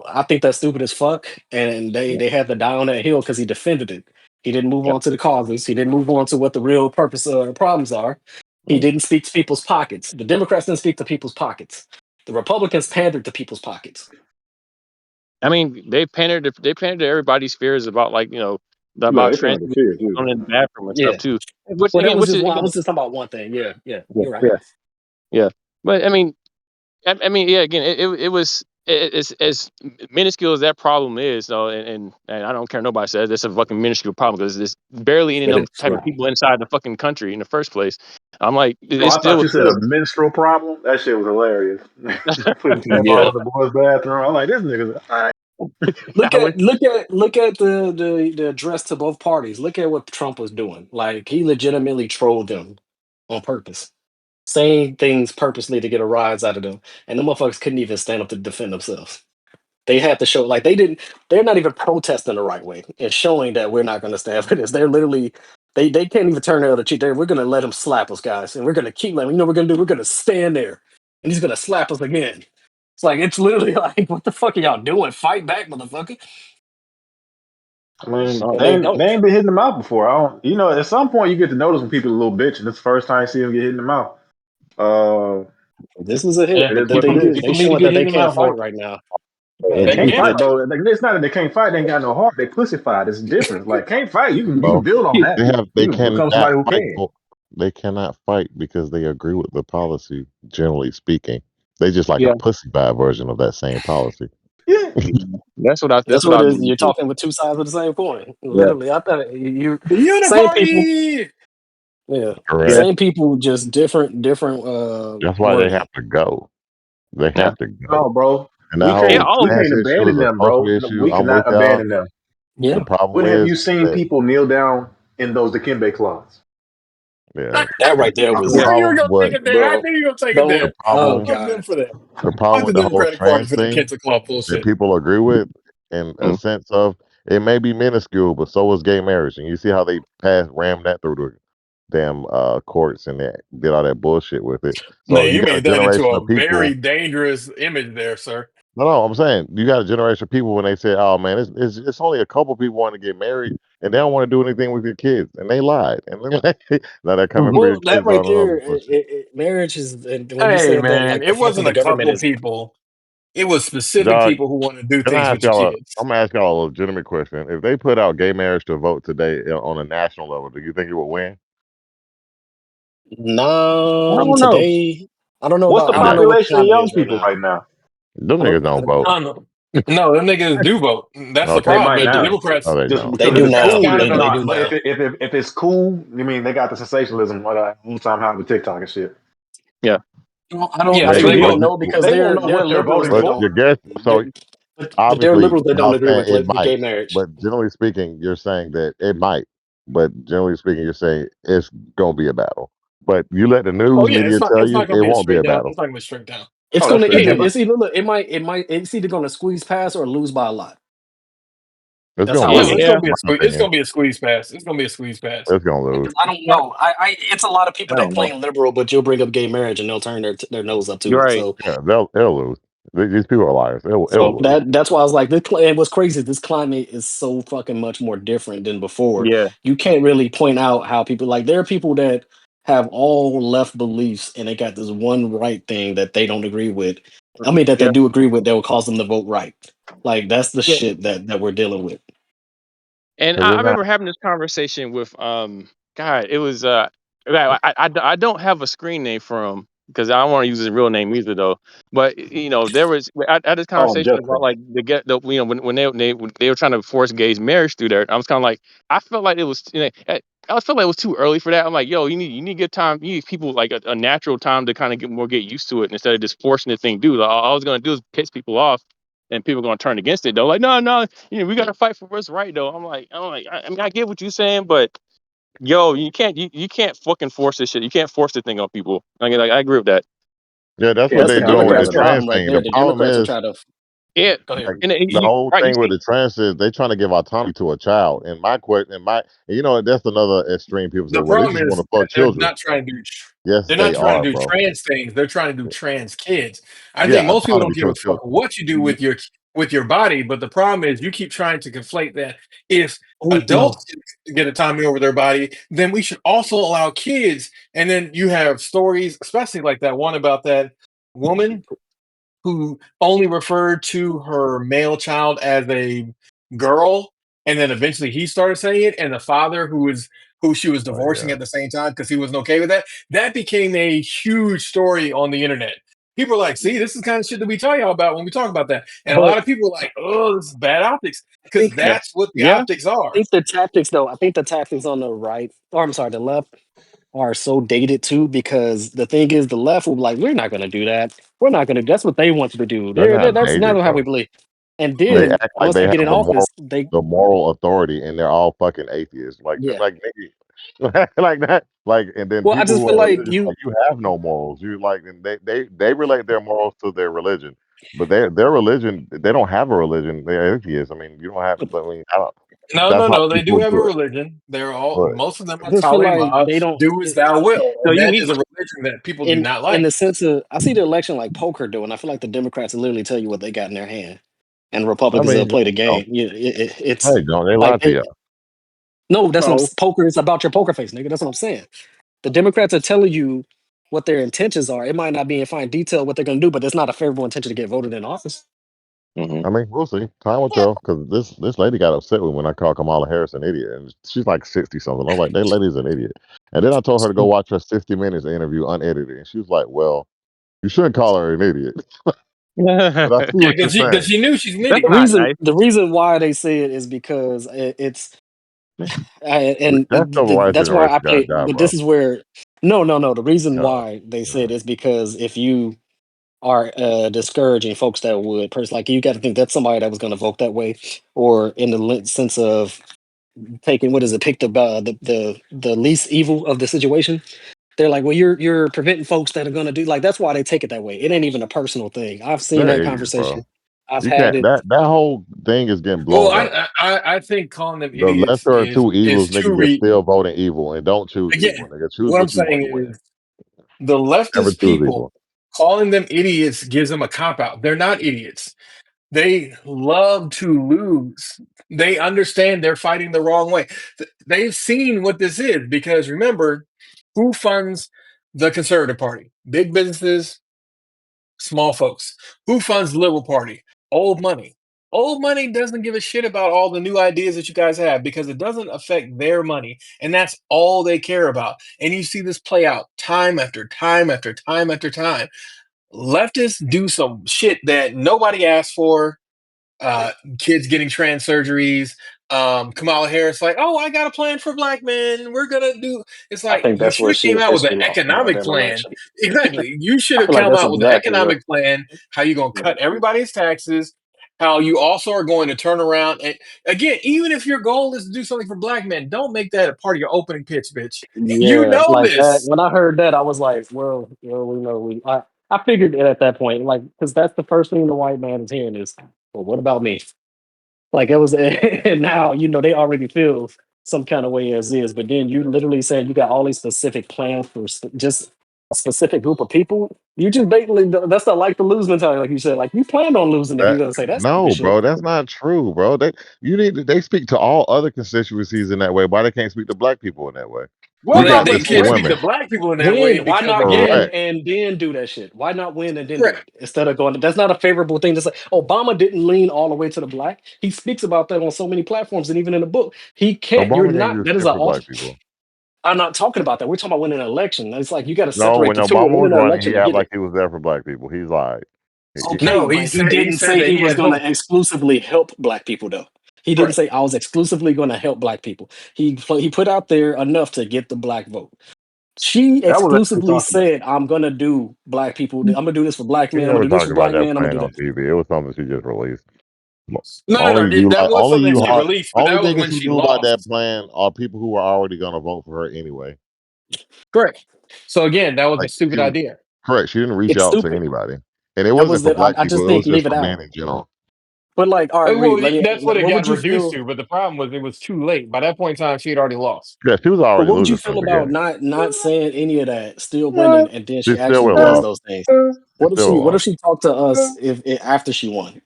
I think that's stupid as fuck. And they had to die on that hill because he defended it. He didn't move on to the causes. He didn't move on to what the real purpose problems are. He didn't speak to people's pockets. The Democrats didn't speak to people's pockets. The Republicans pandered to people's pockets. I mean, they pandered to everybody's fears about Look, about they trans found the people fear too. going in the bathroom and stuff Yeah. too. Which Well, that again, was which just is one. I again, was just talking about one thing. Yeah, yeah. yeah, You're right. yeah, yeah. But I mean, yeah. Again, it was it's as minuscule as that problem is, though, and I don't care. Nobody says it's a fucking minuscule problem because there's barely any of It them is. type Yeah. of people inside the fucking country in the first place. I'm like, Oh, it's I still thought was you said still. a menstrual problem. That shit was hilarious. Putting Yeah. tampons in the boys' bathroom. I'm like, this nigga's all right. Look I wish, at look at the address to both parties. Look at what Trump was doing. Like he legitimately trolled them on purpose, saying things purposely to get a rise out of them, and the motherfuckers couldn't even stand up to defend themselves. They had to show like they didn't. They're not even protesting the right way and showing that we're not going to stand for this. They're literally they can't even turn the other cheek. We're going to let him slap us, guys, and we're going to keep letting. You know what we're going to do? We're going to stand there, and he's going to slap us again. It's like it's literally like, what the fuck are y'all doing? Fight back, motherfucker! I mean, oh, And they they ain't, they don't. ain't been hitting them out before. I don't, at some point you get to notice when people are a little bitch, and it's the first time you see them get hit in the mouth. Uh, This is a yeah. hit, it but is the what it thing People is, is. they people need to showing get that hit they in the can't mouth fight more. right now, They and They they can't can fight, can't. fight. bro. Like, it's not that they can't fight; they ain't got no heart. They pussy fight. It's different. Like can't fight. You can Well, build on that. they You can become cannot somebody who fight can. for. they cannot fight because they agree with the policy. Generally speaking, they just like a Yeah, pussy bad version of that same policy. Yeah. that's That's what what I it is. believe You're too. talking with two sides of the same coin. Yeah, Literally, I thought you same people. Uniparty. Yeah, yeah, Correct. same people, just different That's why they wording. have to go. They yeah, have to go. No, bro. And that We yeah. can't whole we All of can't trans issue is abandon a them, social bro. No, issue. we I'm with cannot y'all. abandon them. The Yeah, problem When have you is seen that people kneel down in those Dikembe cloths? yeah, that the, right there I the was, knew you were problem gonna take what it there. I bro. knew you were gonna take it the there. Don't. Oh problem Fuck them God. for that. the problem Fuck the with the whole Democratic Party trans for that thing Kente Club that bullshit. people agree with in a mm, sense of it may be minuscule, but so is gay marriage. And you see how they rammed that through the damn courts and they did all that bullshit with it. No, So you you got a made that into generation a of very people. dangerous image there, sir. No, I'm saying you got a generation of people when they say, "Oh man, it's only a couple people want to get married and they don't want to do anything with your kids," and they lied. And then now they're coming for mhm. your Well, that kids right on and all there, this bullshit. marriage is. And when you Hey said that, man, like it half of wasn't the a government couple is. people. It was specific Josh, people who want to do can things I ask with your y'all? kids. I'm gonna ask y'all a legitimate question. If they put out gay marriage to vote today on a national level, do you think it would win? I don't know. Today. I don't know What's the about. I I'm don't know what the population of climate young is right people now. right now? Them I don't. niggas don't vote. No, no, no, them niggas do vote. That's the They Okay, problem. might But the now. no, Democrats, they Just don't. They because if do it's Democrats now. cool, kind no, of no, They no. do But now. if it's cool, I mean, they got the sensationalism all the time how with TikTok and shit. Yeah, Well, I don't. yeah, I so Hey, truly they but don't vote. know because They won't know they're what they're liberals voting that but for. don't. your guess. So They're, but they're obviously, liberals that don't y'all agree saying with it gay might, marriage. but generally speaking, you're saying that it might. But generally speaking, you're saying it's gonna be a battle. But you let the Oh news yeah, media tell it's you not gonna it be a won't be straight a down. battle. It's not gonna be a straight down. It's Oh, gonna that's fair. Yeah, either. but It's either. Look, it's either gonna squeeze past or lose by a lot. It's That's gonna how I no, see lose, it's it. gonna yeah. be in a my squeeze. It's opinion. gonna be a squeeze pass. It's gonna be a squeeze pass. It's gonna lose. Because I don't know. It's a lot of people I that don't know. claim liberal, but you'll bring up gay marriage and they'll turn their nose up to You're it. right. So Yeah, they'll lose. These people are liars. so It'll lose. that's why I was like, and what's crazy is this climate is so fucking much more different than before. Yeah, You can't really point out how people like there are people that have all left beliefs and they got this one right thing that they don't agree with. I mean that they yeah, do agree with that will cause them to vote right. Like that's the yeah. shit that we're dealing with. And 'Cause I they're not. remember having this conversation with God, it was I don't have a screen name for him because I don't want to use his real name either though. But there was I had this Call them conversation about Justin. like when they were trying to force gays marriage through there. I was kind of like I felt like it was I felt like it was too early for that. I'm like, yo, you need to get time. You need people like a natural time to kind of get used to it instead of just forcing the thing. Dude, all I was gonna do is piss people off, and people gonna turn against it though. Like, no, no, we gotta fight for what's right though. I mean, I get what you're saying, but yo, you can't fucking force this shit. You can't force the thing on people. I agree with that. Yeah, that's Yeah, what That's they the they're kind of doing with got the Democrats' it now. trans problem right thing. there. The The problem Democrats are is trying to Yeah, go ahead. like and the whole right, you thing with see, the trans is they trying to give autonomy to a child. And my question, that's another extreme. People say, The well, they problem just want is to that fuck children. they're Yes, not they trying are, to do bro. trans things. They're trying to do trans kids. I think Yeah, most people don't autonomy give to a a fuck children. what you do with your body, but the problem is you keep trying to conflate that if Oh no. adults get autonomy over their body, then we should also allow kids. And then you have stories, especially like that one about that woman who only referred to her male child as a girl, and then eventually he started saying it, and the father who she was Oh divorcing yeah. at the same time because he wasn't okay with that, that became a huge story on the internet. People are like, see, this is the kind of shit that we tell y'all about when we talk about that. And a But lot of people are like, oh, this is bad optics. I Because think yeah, that's what the yeah, optics are. the tactics though, I think the tactics on the right, or I'm sorry, the left are so dated too because the thing is the left will be like, we're not gonna do that. We're not gonna that's what they want you to do. They're not That's dated, not how we bro. believe. And They then act like once they they have get in office, they the moral authority, and they're all fucking atheists. yeah. Like nigga, like that. Like, and then Well, I people just who feel are like religious, like you have no morals. You like, and they relate their morals to their religion, but their religion, they don't have a religion. They're atheists. I mean, you don't have. I mean, I don't. No, That's no, how no. They do people have a do it. religion. They're all But most of them I are just feel Talib like they don't do as thou will, so and you that need is a religion that people do in not in like. the sense of I see the election like poker do, and I feel like the Democrats literally tell you what they got in their hand, and the I Republicans will mean, play the no, game. It's hey, don't they lie like to you? no, that's what No, poker is about your poker face, nigga. That's what I'm saying. The Democrats are telling you what their intentions are. It might not be in fine detail what they're going to do, but it's not a favorable intention to get voted in office. Mm-hmm. I mean, we'll see. Time will tell. Because this lady got upset with me when I called Kamala Harris an idiot, and she's like 60 something. I'm like, that lady's an idiot. And then I told her to go watch her 60 minutes interview unedited, and she was like, "Well, you shouldn't call her an idiot." But I see Yeah, what you're because saying. she knew she's an The That's idiot. not reason nice. the reason why they say it is because it's That civil rights that's why I generation got pay. But this diabolical. is where no. The reason Uh, why they say it is because if you are discouraging folks that would like you got to think that's somebody that was going to vote that way, or in the sense of taking what is it pick the least evil of the situation. They're like, well, you're preventing folks that are going to do like that's why they take it that way. It ain't even a personal thing. I've seen they're that idiots, conversation. bro. I've You had can't. it. That whole thing is getting Well, blown up. I think calling them The idiots lesser of two is evils, too nigga, gets still voting evil, and don't choose evil, again. nigga. Choose What I'm what you want saying to win. is the Never leftist choose people evil. calling them idiots gives them a cop out. They're not idiots. They love to lose. They understand they're fighting the wrong way. They've seen what this is because remember, who funds the Conservative Party? Big businesses, small folks. Who funds the Liberal Party? Old money. Old money doesn't give a shit about all the new ideas that you guys have because it doesn't affect their money. And that's all they care about. And you see this play out time after time after time after time. Leftists do some shit that nobody asked for, uh, kids getting trans surgeries. Kamala Harris, like, oh, I got a plan for black men. We're gonna do. It's I like think you that's should where have she came out with an officially lost the economic goddamn plan. election. Exactly, you should I have feel like come that's out with an exactly what. economic plan. How you gonna cut everybody's taxes? How you also are going to turn around and again, even if your goal is to do something for black men, don't make that a part of your opening pitch, bitch. You Yeah, know like that. this. When I heard that, I was like, well, we know I figured it at that point, like, because that's the first thing the white man is hearing is, well, what about me? Like it was, and now they already feel some kind of way as is, but then you literally said you got all these specific plans for just a specific group of people. You just basically that's not like the lose mentality, like you said. Like you planned on losing if you're That gonna say that stupid no, shit. bro, that's not true, bro. They speak to all other constituencies in that way. Why they can't speak to black people in that way? Well, You Well, they, no, got they they this for can't can. speak to women, black people in that way When? Why because not again, win correct? and then do that shit? Why not win and then do correct. it instead of going? That's not a favorable thing to say. Obama didn't lean all the way to the black. He speaks about that on so many platforms and even in the book. He can't. You're Obama didn't not. use That is shit a for off. black people. I'm not talking about that. We're talking about winning an election. It's like you got to No, separate when the two. And Obama was winning an running, election he to acted get like it. he was there for black people. He's lied. Okay, No, but he he didn't said say that he he was had going to hope. exclusively help black people, though. He didn't Correct. say I was exclusively going to help black people. He put out there enough to get the black vote. She That was actually exclusively talked about. said, I'm gonna do black people. I'm gonna do this for black He men. I'm gonna never do this talked for about black that men. I'm gonna plan do on that. TV. It was something she just released. No. That was Only something that you she released, but only that was niggas when who she knew about that lost. plan are people who are already gonna vote for her anyway. Correct. So again, that was a Like stupid idea. correct. She didn't reach It's out to stupid. anybody, and it That wasn't was for that. black I just people. It think was just leave it for out. men in general. But like, all right, Well, Reed, let me. that's what it What got would you reduced feel? to. But the problem was it was too late. By that point in time, she had already lost. Yeah, she was But already what would you losing feel from the about beginning. not saying any of that, still winning, and then She she still actually would does lost. those things? She still would What if lost. she talked to us if after she won?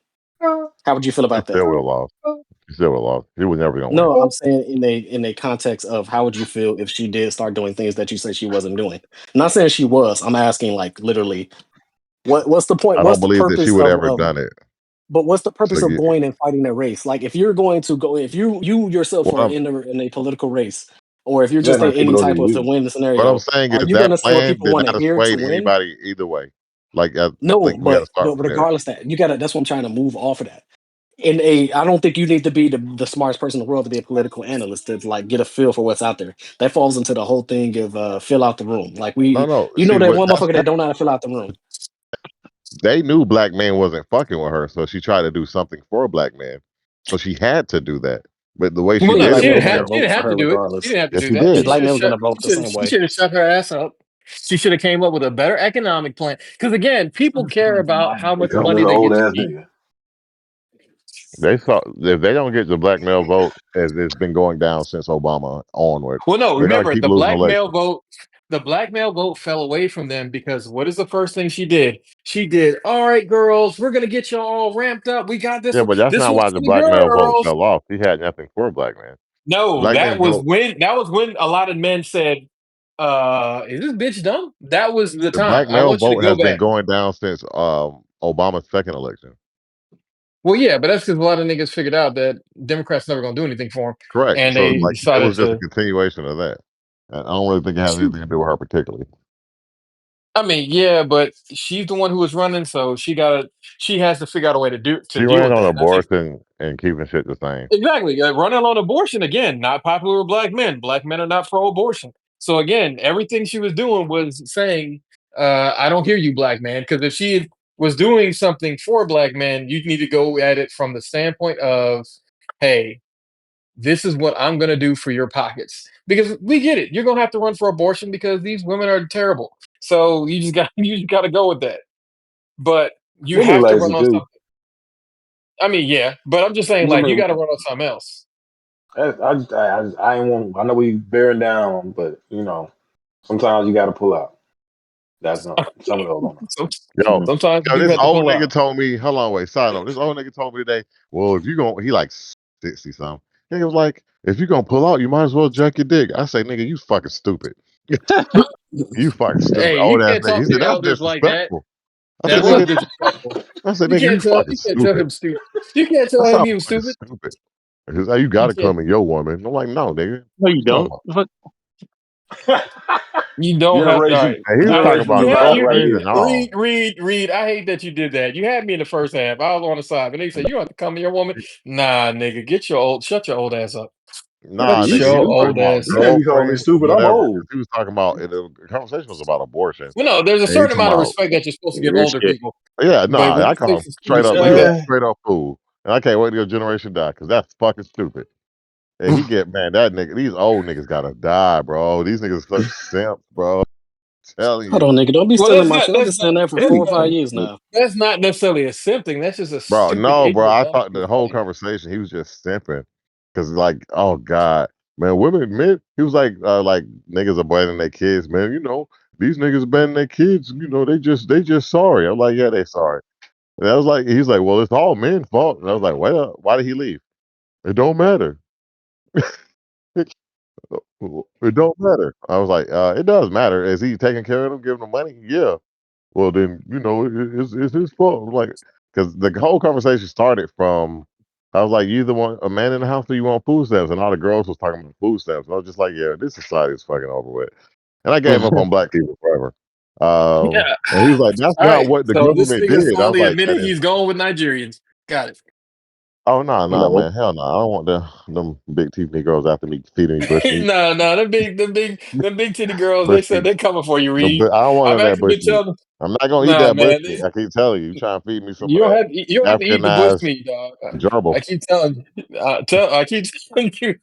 How would you feel She about that? still would have lost. She still would have lost. She was never gonna win. No, I'm saying in a context of how would you feel if she did start doing things that you said she wasn't doing? I'm not saying she was. I'm asking like literally, what's the point? I What's don't the believe that she purpose would of ever done it. but what's the So purpose of going and fighting a race? Like if you're going to go, if you yourself what are I'm in a political race, or if you're Yeah, just in like people any don't type get of to used. win the what I'm scenario, saying are is you that gonna say what plan people did want to not hear to dissuade win? anybody either way. Like I No, think we got to but start no, from but there. regardless that you gotta that's what I'm trying to move off of that. I don't think you need to be the smartest person in the world to be a political analyst to like get a feel for what's out there. That falls into the whole thing of fill out the room. Like No, no. that one motherfucker that don't know how to fill out the room. They knew black men wasn't fucking with her, so she tried to do something for a black man. So she had to do that. But the way she Well, Because no, did black it men was was gonna she vote didn't for have to her do it. She regardless. didn't have to yes, do she that. Because did. black men was gonna vote the same She way. should have shut her ass up. She should have came up with a better economic plan. Because again, people care about how much That was money an they old get to ass keep. nigga. They saw if they don't get the black male vote as it's been going down since Obama onward, Well, no, they're gonna remember keep losing elections. the black male vote fell away from them because what is the first thing she did? She did, all right, girls, we're gonna get y'all all ramped up. We got this Yeah, one. but that's This not one's why for the the black male vote girls. fell off. He had nothing for black men. No, Black men vote. that was when a lot of men said, is this bitch dumb? That was the The time. black I male want you to vote go has been back. going down since Obama's second election. Well, yeah, but that's because a lot of niggas figured out that Democrats never gonna do anything for them, Correct. and So they like it decided was just a to. continuation of that. And I don't really think it has anything to do with her particularly. I mean, yeah, but she's the one who was running, so she has to figure out a way to She deal ran with on that. That's it. abortion and keeping shit the same. Exactly. Running on abortion again, not popular with black men. Black men are not pro-abortion. So again, everything she was doing was saying, "I don't hear you, black man." Because if she was doing something for black men, you need to go at it from the standpoint of, "Hey, this is what I'm gonna do for your pockets." Because we get it, you're gonna have to run for abortion because these women are terrible. So you just got you just got to go with that. But you Women have to run lazy on too. something. I mean, yeah, but I'm just saying, like, you got to Women, run on something else. I ain't want. I know we bearing down, but sometimes you got to pull out. That's not some of those. Don't know. So, Yo, sometimes you yo, do this have to old pull nigga out. told me, hold on, wait, side note. This old nigga told me today, well, if you going he like 60 something. Nigga was like, if you gonna pull out, you might as well jack your dick. I say, nigga, you fucking stupid. You fucking stupid. Hey, you Old ass can't nigga. He talk to said, your that's elders like that. disrespectful. I said, That nigga, was disrespectful. I said, nigga, you fucking You can't tell stupid. him stupid. You can't tell That's him how he was fucking stupid. stupid. Because you You gotta can't. come in your woman. I'm like, no, nigga. No, What you you talking don't. about? Fuck. You don't have. All right. generation And he was talking generation about You had divide right girlfriends here. and all. read. I hate that you did that. You had me in the first half. I was on the side, but they said you have to come to your woman. Nah, nigga, shut your old ass up. Nah, Shut You nigga, he your was talking stupid. old about ass You up. can't be calling me girlfriends, stupid. I'm whatever. Because old. he was talking about, the conversation was about abortion. Well, no, there's a And he certain talking amount of about, respect that you're supposed to give Weird older shit. people, yeah, but nah, when I you say call him some stupid straight up, shit like he a that, straight up fool. And I can't wait to your generation die because that's fucking stupid. And he get, man, that nigga, these old niggas gotta die, bro. These niggas such simps, bro. telling Hold you. on, nigga. Don't be well, stealing my shit. I've been saying that for that's 4 or 5 not years now. that's not necessarily a simp thing. That's just a Bro, stupid, no, bro. ignorant, I dumb thought thing the to whole say. conversation he was just simping, cause like, oh god, man, women, men. He was like niggas abandoning their kids, man. These niggas abandoning their kids. They just sorry. I'm like, yeah, they sorry. And I was like, he's like, well, it's all men's fault. And I was like, well, why did he leave? It don't matter. It don't matter. I was like, it does matter. Is he taking care of them, giving them money? Yeah. Well, then it's his fault. I'm like, because the whole conversation started from, I was like, you either want a man in the house or you want food stamps, and all the girls was talking about food stamps. And I was just like, yeah, this society is fucking over with. And I gave up on black people forever. Yeah. And he was like, that's All not right. what the So this government nigga did. I was finally like, admitted man, he's going with Nigerians. Got it. oh no, no, No. man, hell no, I don't want them big teeth Negroes after me feeding me bush meat, No, no, them big titty girls. They bush said meat. they're coming for you, No, Reed. but I don't want I've none of that actually bush been meat. telling them, I'm not gonna eat nah, that bush man, meat. I keep telling you, you trying to feed me some of that you don't have to eat the bush Africanized meat, dog. I gerbil. keep telling you, I keep telling you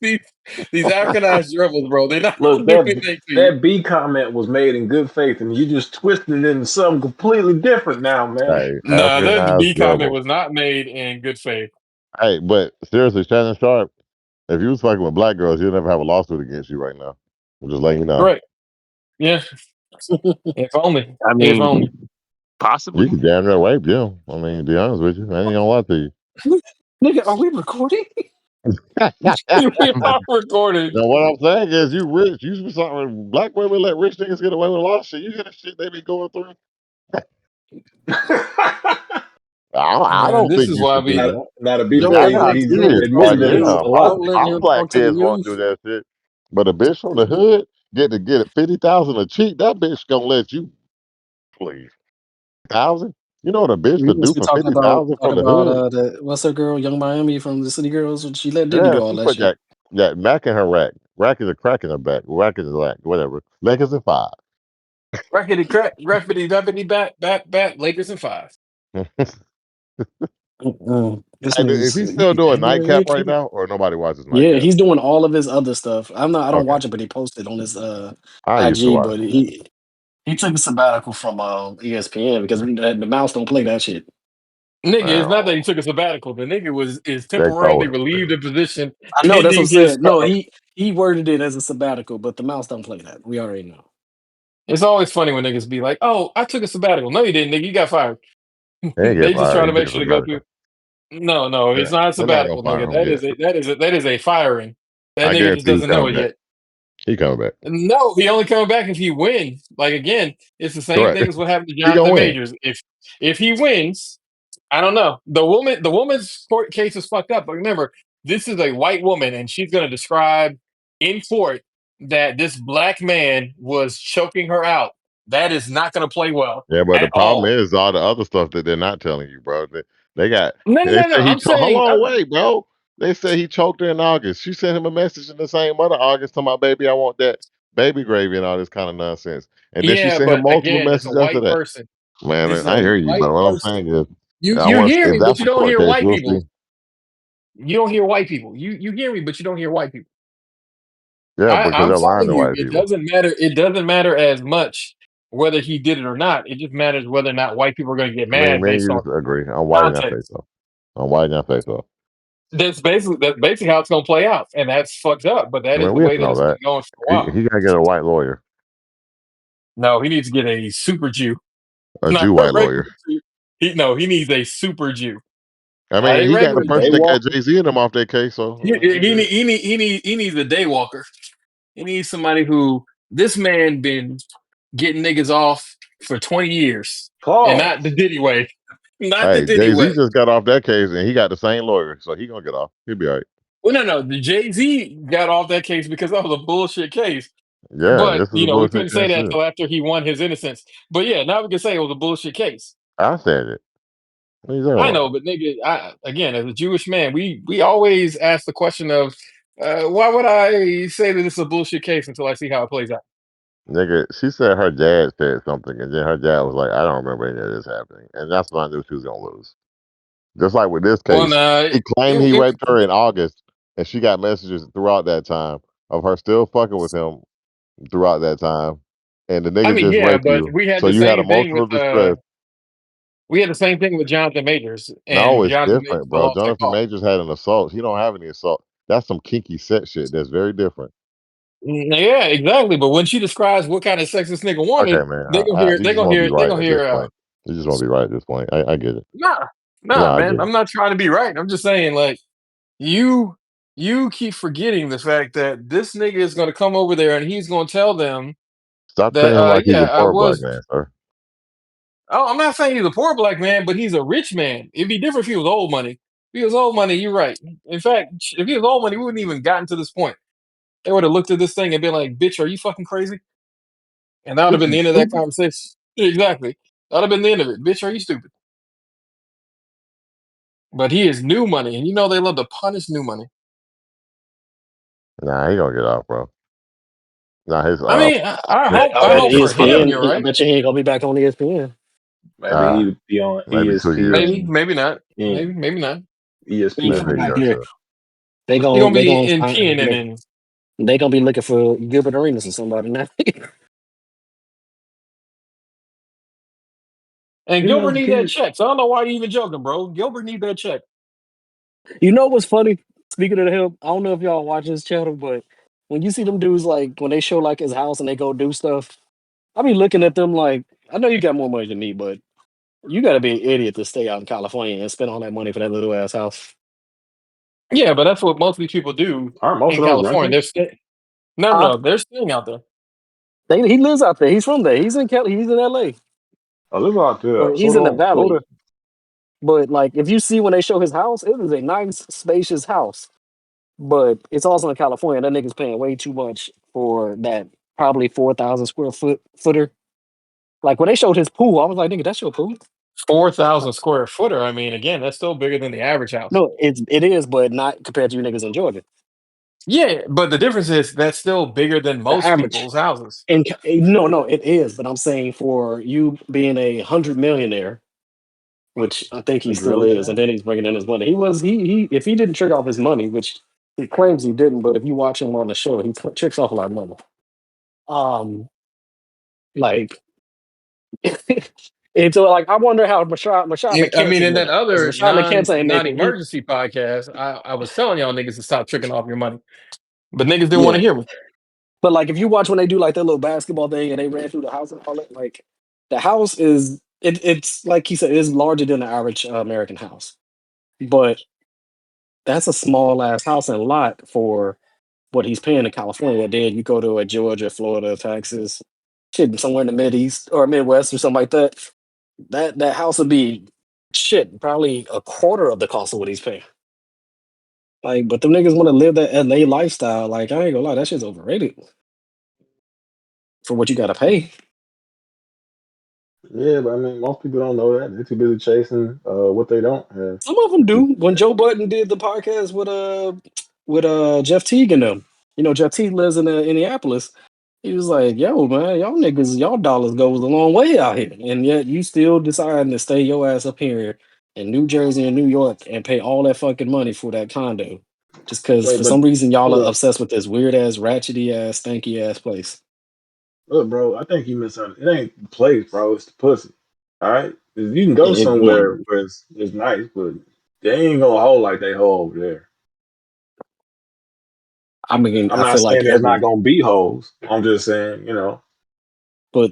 these Africanized gerbils, bro. They're not Look, gonna do anything to you. that B comment was made in good faith, and you just twisted it into something completely different now, man. Hey, Nah, the Africanized B comment gerbil. was not made in good faith. Hey, but seriously, Shannon Sharpe, if you was fucking with black girls, you'll never have a lawsuit against you right now. I'm just letting you know. Right? Yeah. If only. I If mean, only. You possibly. could damn near rape them. I mean, to be honest with you, I ain't gonna lie to you. Nigga, are we recording? We are recorded. Now, what I'm saying is, you rich. You be something. Black women let rich niggas get away with a lot of shit. You hear the shit they be going through. I Man, don't this think is you why should do we that. Now, to be Yo, Yeah, fair, I yo, got he's kids. admitting Like, that it please yeah, is a don't lot. let our him black talk to the kids want to youth. do that shit. But a bitch from the hood get it 50,000 a cheat. That bitch gonna let you please 1,000. You know what a bitch We could used do to for talk about 50,000 from the about hood? the what's her girl, Young Miami from the City Girls. She let Diddy Yeah, do all she that put shit. that Mac in her rack. Rack is a crack in her back. Rack is a rack, whatever. Lakers and five. rackety crack, graffiti, rappity, bat, Lakers and five. This Hey, is nigga's he still doing nightcap right he- now, or nobody watches yeah, nightcap? he's doing all of his other stuff. I don't Okay, watch it, but he posted on his I used to IG. watch But him. he took a sabbatical from ESPN because the mouse don't play that shit. Nigga, it's Man, not that he took a sabbatical. The nigga is they temporarily told him. relieved of position I know that's what I'm pending his saying. No, start. he worded it as a sabbatical, but the mouse don't play that. We already know. It's always funny when niggas be like, "Oh, I took a sabbatical." No, you didn't, nigga. You got fired. He ain't get They just trying fired. to He make took a sure to go through. sabbatical. No, no, Yeah, it's not a they're not gonna sabbatical, fire nigga. him yet. That is a firing. That I nigga just guarantee he doesn't know coming it back. yet. He coming back. No, he only coming back if he wins. Like again, it's the same Correct. thing as what happened to He gonna Jonathan win. Majors. If he wins, I don't know. The woman's court case is fucked up. But remember, this is a white woman, and she's going to describe in court that this black man was choking her out. That is not going to play well Yeah, but the at problem all. is all the other stuff that they're not telling you, bro. They got No, no, they no, no. say he I'm choked. Hold saying, on, wait, bro. They say he choked her in August. She sent him a message in the same month of August to my baby. I want that baby gravy and all this kind of nonsense. And then she yeah, sent him but multiple again, it's a messages after white that. person. Man, This is I a hear you, white but what I'm person. saying is, I You want hear if me, but that's you a don't court hear case, white we'll see. people. You don't hear white people. You hear me, but you don't hear white people. Yeah, because I'm they're lying telling to you, white it people. doesn't matter. It doesn't matter as much whether he did it or not. It just matters whether or not white people are going to get I mean, mad me and based you on just agree. I'm white in that face, context. though. I'm white in that face, though. That's basically how it's going to play out, and that's fucked up. But I that is mean, the we have way to that know it's been that. going for a He while. he gotta get a white lawyer, No, he needs to get a super Jew, a not Jew a white regular lawyer. Jew. He needs a super Jew, I not mean, a he got the regular person Jew. that got Daywalker. Jay Z and them off their case, He, so he he, good. need- he needs a day walker. He needs somebody who this man been getting niggas off for 20 years, and not the Pause. Diddy way, not the Hey, Diddy Jay Z way. just got off that case, and he got the same lawyer, so he gonna get off. He'll be all right. Well, no, the Jay Z got off that case because that was a bullshit case. Yeah, But this is a we bullshit couldn't say case that too. till after he won his innocence. But yeah, now we can say it was a bullshit case. I said it. What are you talking I about? know, but nigga, again, as a Jewish man, we always ask the question of why would I say that it's a bullshit case until I see how it plays out? Nigga, she said her dad said something, and then her dad was like, I don't remember any of this happening. And that's when I knew she was gonna lose. Just like with this Well, case, nah, he claimed he raped her in August, and she got messages throughout that time of her still fucking with him throughout that time. And the I nigga mean, just yeah, raped but you. So you had emotional distress. we had the same thing with Jonathan Majors, No, and it's Jonathan Majors different, still bro. lost that Jonathan call. Majors had an assault. He don't have any assault. That's some kinky sex shit. That's very different. Yeah, exactly. But when she describes what kind of sex this nigga wanted, Okay, man. they gonna hear, You they just gonna want to be hear, they right gonna at this hear. point. You just want to be right at this point. I get it. Nah, No, nah, I get man. it. I'm not trying to be right. I'm just saying, like you, you keep forgetting the fact that this nigga is gonna come over there and he's gonna tell them Stop that, treating him like he's yeah, a I poor black was. man, sir. Oh, I'm not saying he's a poor black man, but he's a rich man. It'd be different if he was old money. If he was old money, you're right. In fact, if he was old money, we wouldn't even gotten to this point. They would have looked at this thing and been like, "Bitch, are you fucking crazy?" And that would have Bitch, been you the end of that stupid. conversation. Exactly. That would have been the end of it. Bitch, are you stupid? But he is new money, and you know they love to punish new money. Nah, he gonna get off, bro. Nah, his I mean, I his hope I I bet hope for him. ESPN. You're I right. bet you he ain't gonna be back on ESPN. Maybe uh he'd be on maybe 2 years, Maybe, ESPN maybe not. and Maybe not. He ain't maybe coming a ESPN. back year or here. two. He gonna They be gonna in peeing and then they gonna be looking for Gilbert Arenas or somebody now. and He Gilbert knows the need that kid. check. So I don't know why you even joking, bro. Gilbert need that check. You know what's funny? Speaking of him, I don't know if y'all watch his channel, but when you see them dudes like when they show like his house and they go do stuff, I be looking at them like, I know you got more money than me, but you got to be an idiot to stay out in California and spend all that money for that little ass house. Yeah, but that's what most of these people do Aren't most in of those California. rentals? Huh? No, they're staying out there. He lives out there. He's from there. He's in Cali. He's in LA, I live out or there, so he's in the don't go Valley. to. But like, if you see when they show his house, it is a nice, spacious house. But it's also in California. That nigga's paying way too much for that probably 4,000 square footer. Like when they showed his pool, I was like, nigga, that's your pool? 4,000 square footer. I mean, again, that's still bigger than the average house. No, it is, but not compared to you niggas in Georgia. Yeah, but the difference is that's still bigger than The most average. people's houses. No, it is. But I'm saying for you being 100 millionaire, which I think he still is, and Drillionaire? then he's bringing in his money. He if he didn't trick off his money, which he claims he didn't, but if you watch him on the show, he tricks off a lot of money. Um, like and so like I wonder how Mashad I McCants mean, is in that winning because other Mashad McCants ain't making he non-emergency podcast, I was telling y'all niggas to stop tricking off your money, but niggas didn't want yeah. to hear me. But like if you watch when they do like their little basketball thing and they ran through the house and all that, like the house is it's like he said, it's larger than the average American house. But that's a small ass house and lot for what he's paying in California. Then you go to a Georgia, Florida, Texas, shit, somewhere in the Mid East or Midwest or something like that. That house would be shit, probably a quarter of the cost of what he's paying. Like, but them niggas want to live that LA lifestyle. Like, I ain't gonna lie, that shit's overrated for what you gotta pay. Yeah, but I mean, most people don't know that. They're too busy chasing what they don't have. Some of them do. When Joe Budden did the podcast with Jeff Teague and them, you know, Jeff Teague lives in Indianapolis. He was like, "Yo, man, y'all niggas, y'all dollars goes a long way out here, and yet you still deciding to stay your ass up here in New Jersey and New York and pay all that fucking money for that condo, just because Wait, for but some reason y'all are look, obsessed with this weird ass, ratchety ass, stanky ass place." look, bro. I think you misunderstood. It ain't the place, bro. It's the pussy. All right, you can go Yeah, somewhere where it's nice, but they ain't gonna hold like they hold over there. I mean, I'm I not feel like saying there's not every, gonna be hoes. I'm just saying,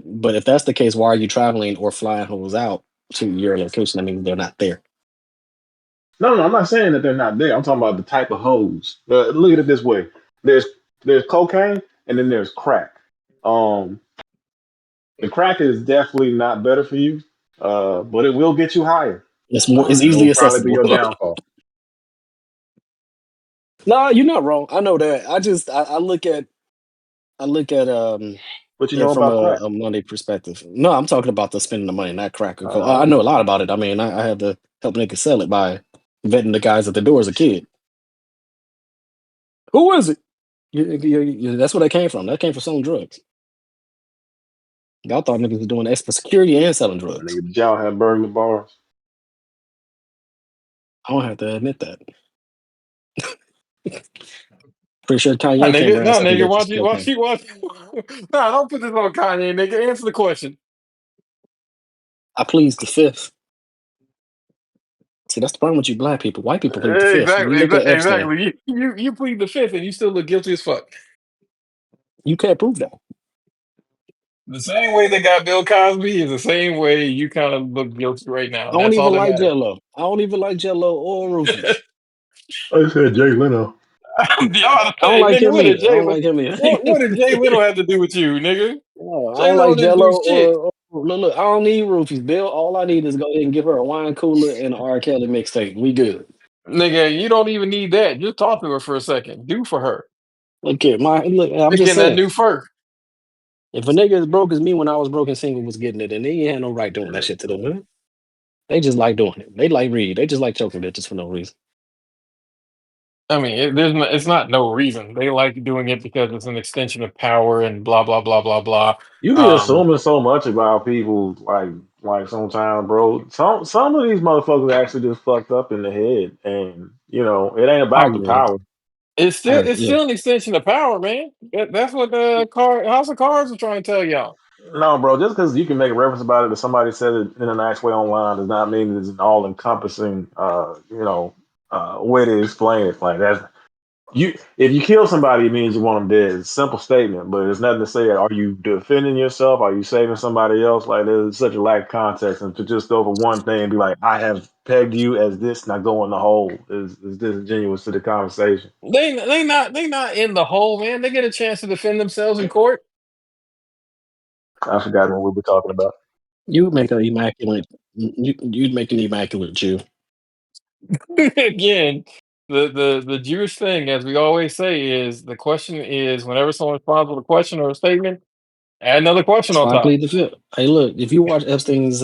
but if that's the case, why are you traveling or flying hoes out to your location? I mean, they're not there. no, I'm not saying that they're not there. I'm talking about the type of hoes. Look at it this way: there's there's cocaine, and then there's crack. Um, the crack is definitely not better for you, but it will get you higher. It's It easily will probably be accessible. your downfall. No, you're not wrong. I know that. I look at What you it know from about crack? a money perspective. No, I'm talking about the spending the money, not crack or coke. I Uh, know a lot about it. I mean, I had to help niggas sell it by vetting the guys at the door as a kid. Who is it? That's where that came from. That came from selling drugs. Y'all thought niggas was doing that for security and selling drugs. nigga, y'all have burglar bars. I don't have to admit that. Pretty sure Nah, Kanye came nigga, around no, selling nigga, bitches watch cocaine. you watch. Nah, don't put this on Kanye, nigga. Answer the question. I pleads the fifth. See, that's the problem with you black people. White people plead the fifth. You look at Epstein. Exactly. You plead the fifth, and you still look guilty as fuck. You can't prove that. The same way they got Bill Cosby is the same way you kind of look guilty right now, I and don't that's all even that like matters. Jello. I don't even like Jello or Roofies. I said Jay Leno. Y'all, I don't hey, like nigga, him what did either. I Jay? don't like him either. What did Jay Leno have to do with you, nigga? No, I Jay don't Leno like didn't Jello do shit. or look. I don't need Roofies, Bill. All I need is go ahead and give her a wine cooler and an R. Kelly mixtape. We good. Nigga, you don't even need that. Just talk to her for a second. Do for her. Look here, look. I'm Stick just in that saying. new fur. If a nigga as broke as me when I was broke and single was getting it, and they ain't had no right doing that shit to them women. They just like doing it. They like Reed. They just like choking bitches for no reason. I mean, it's not no reason. They like doing it because it's an extension of power and blah blah blah blah blah. You be Um, assuming so much about people, like sometimes, bro. Some of these motherfuckers actually just fucked up in the head, and it ain't I about the agree. power. it's Yeah. still an extension of power, man. That's what the House of Cards are trying to tell y'all. No, bro, just because you can make a reference about it, or somebody said it in a nice way online, does not mean it's an all-encompassing, way to explain it. Like that's you. If you kill somebody, it means you want them dead. It's a simple statement, but there's nothing to say. Are you defending yourself? Are you saving somebody else? Like there's such a lack of context, and to just go over one thing and be like, "I have pegged you as this," not go in the hole is disingenuous to the conversation. They not in the hole, man. They get a chance to defend themselves in court. I forgot what we were talking about. You make an immaculate. You'd make an immaculate Jew. Again, the Jewish thing, as we always say, is the question is whenever someone responds with a question or a statement, add another question That's on why I top. plead the fifth. Hey, look, if you watch Epstein's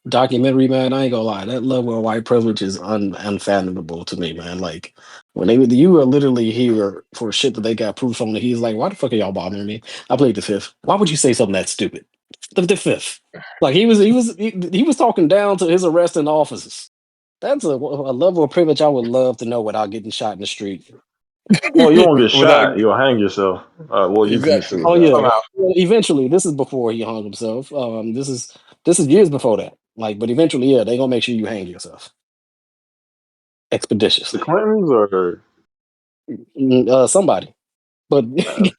documentary, man, I ain't gonna lie. That level of white privilege is unfathomable to me, man. Like when you are literally here for shit that they got proof from. He's like, why the fuck are y'all bothering me? I played the fifth. Why would you say something that stupid? The fifth. Like he was talking down to his arresting officers. That's a level of privilege I would love to know without getting shot in the street. Well, you won't get Without shot. You'll hang yourself. Well, you commit exactly Oh suicide. yeah. somehow. Well, eventually, this is before he hung himself. This is years before that. Like, but eventually, yeah, they gonna make sure you hang yourself The expeditiously. Clintons or Somebody, but uh,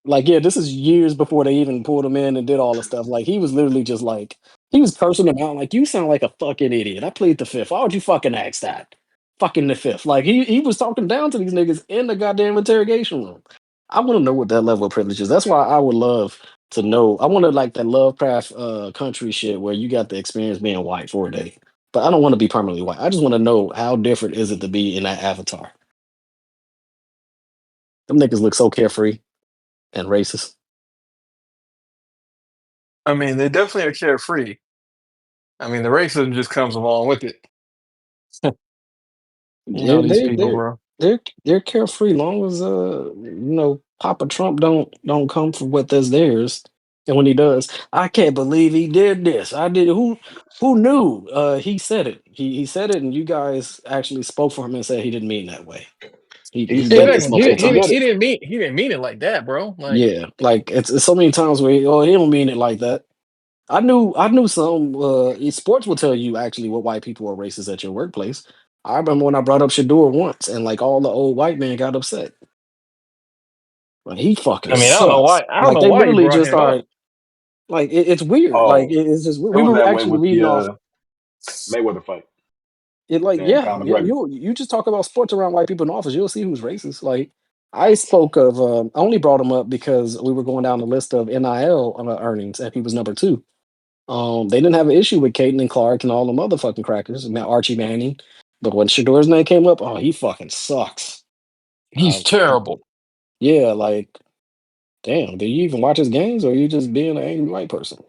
like, yeah, this is years before they even pulled him in and did all the stuff. Like, he was literally just like he was cursing them out. Like, you sound like a fucking idiot. I plead the fifth. Why would you fucking ask that? Fucking the fifth. Like, he was talking down to these niggas in the goddamn interrogation room. I want to know what that level of privilege is. That's why I would love to know. I wanted like that Lovecraft country shit where you got the experience being white for a day. But I don't want to be permanently white. I just want to know how different is it to be in that avatar. Them niggas look so carefree and racist. I mean, they definitely are carefree. I mean, the racism just comes along with it. You know They're these they people, they're bro. they're carefree long as Papa Trump don't come for what that's theirs. And when he does, I can't believe he did this. I did who knew? He said it. He said it, and you guys actually spoke for him and said he didn't mean that way. He He did said it. this Exactly. multiple He did times. it. He didn't mean it like that, bro. Like, Yeah, like it's so many times where he don't mean it like that. I knew some sports will tell you actually what white people are racist at your workplace. I remember when I brought up Shador once, and like all the old white men got upset. Like he fucking I mean, I don't know sucks. why. I don't Like know they why you literally brought just him up. are. Like it's weird. Like Oh, it's just it we was were that way actually with reading off. the Mayweather fight It like and yeah, Conor yeah. McGregor. You just talk about sports around white people in office, you'll see who's racist. Like I spoke of. I only brought him up because we were going down the list of NIL earnings, and he was number two. They didn't have an issue with Caden and Clark and all the motherfucking crackers, and now Archie Manning. But when Shador's name came up, oh, he fucking sucks. He's terrible. Yeah, like, damn, do you even watch his games or are you just being an angry white person?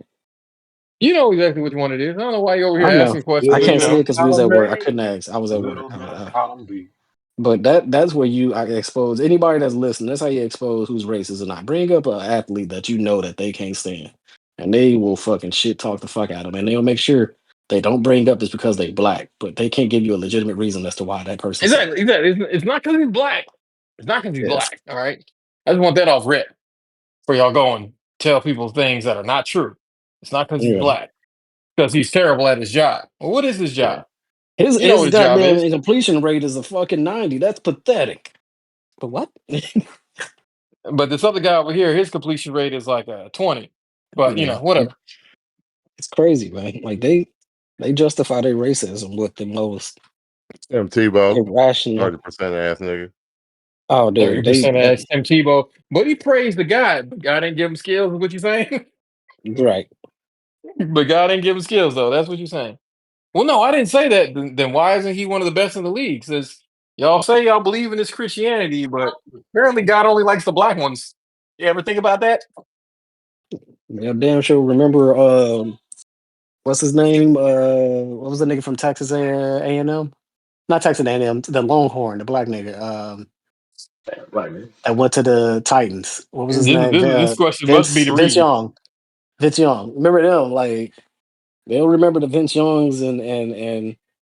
You know exactly which one it is. I don't know why you're over here I know. asking questions, I but can't you say it know. because we was Column at work. I A, couldn't ask. I was at work. little does column B. But that's where I expose anybody that's listening. That's how you expose who's racist or not. Bring up an athlete that you know that they can't stand, and they will fucking shit talk the fuck out of them, and they'll make sure they don't bring up it's because they black, but they can't give you a legitimate reason as to why that person sucks. Exactly. It's not because he's black. It's not because he's Yes. black. All right. I just want that off rip for y'all going tell people things that are not true. It's not because he's Yeah. black. Because he's terrible at his job. Well, what is his Yeah. job? His You know his what his job goddamn is. completion rate is a fucking 90. That's pathetic. But what? But this other guy over here, his completion rate is like a 20. But you Yeah. know, whatever. It's crazy, man. Like they justify their racism with the most Tim Tebow, irrational. 30% ass nigga. Oh, dude, 30% asked Tim Tebow. But he praised the guy. But God didn't give him skills, is what you saying? right. But God didn't give him skills, though. That's what you're saying. Well, no, I didn't say that. Then why isn't he one of the best in the league? Says y'all say y'all believe in this Christianity, but apparently God only likes the black ones. You ever think about that? Yeah, damn sure remember what's his name? What was the nigga from Texas A&M? Not Texas A&M, the Longhorn, the black nigga. Damn, right, man. That went to the Titans. What was his name? This question must be the Vince read. Young. Vince Young. Remember them? Like they don't remember the Vince Youngs and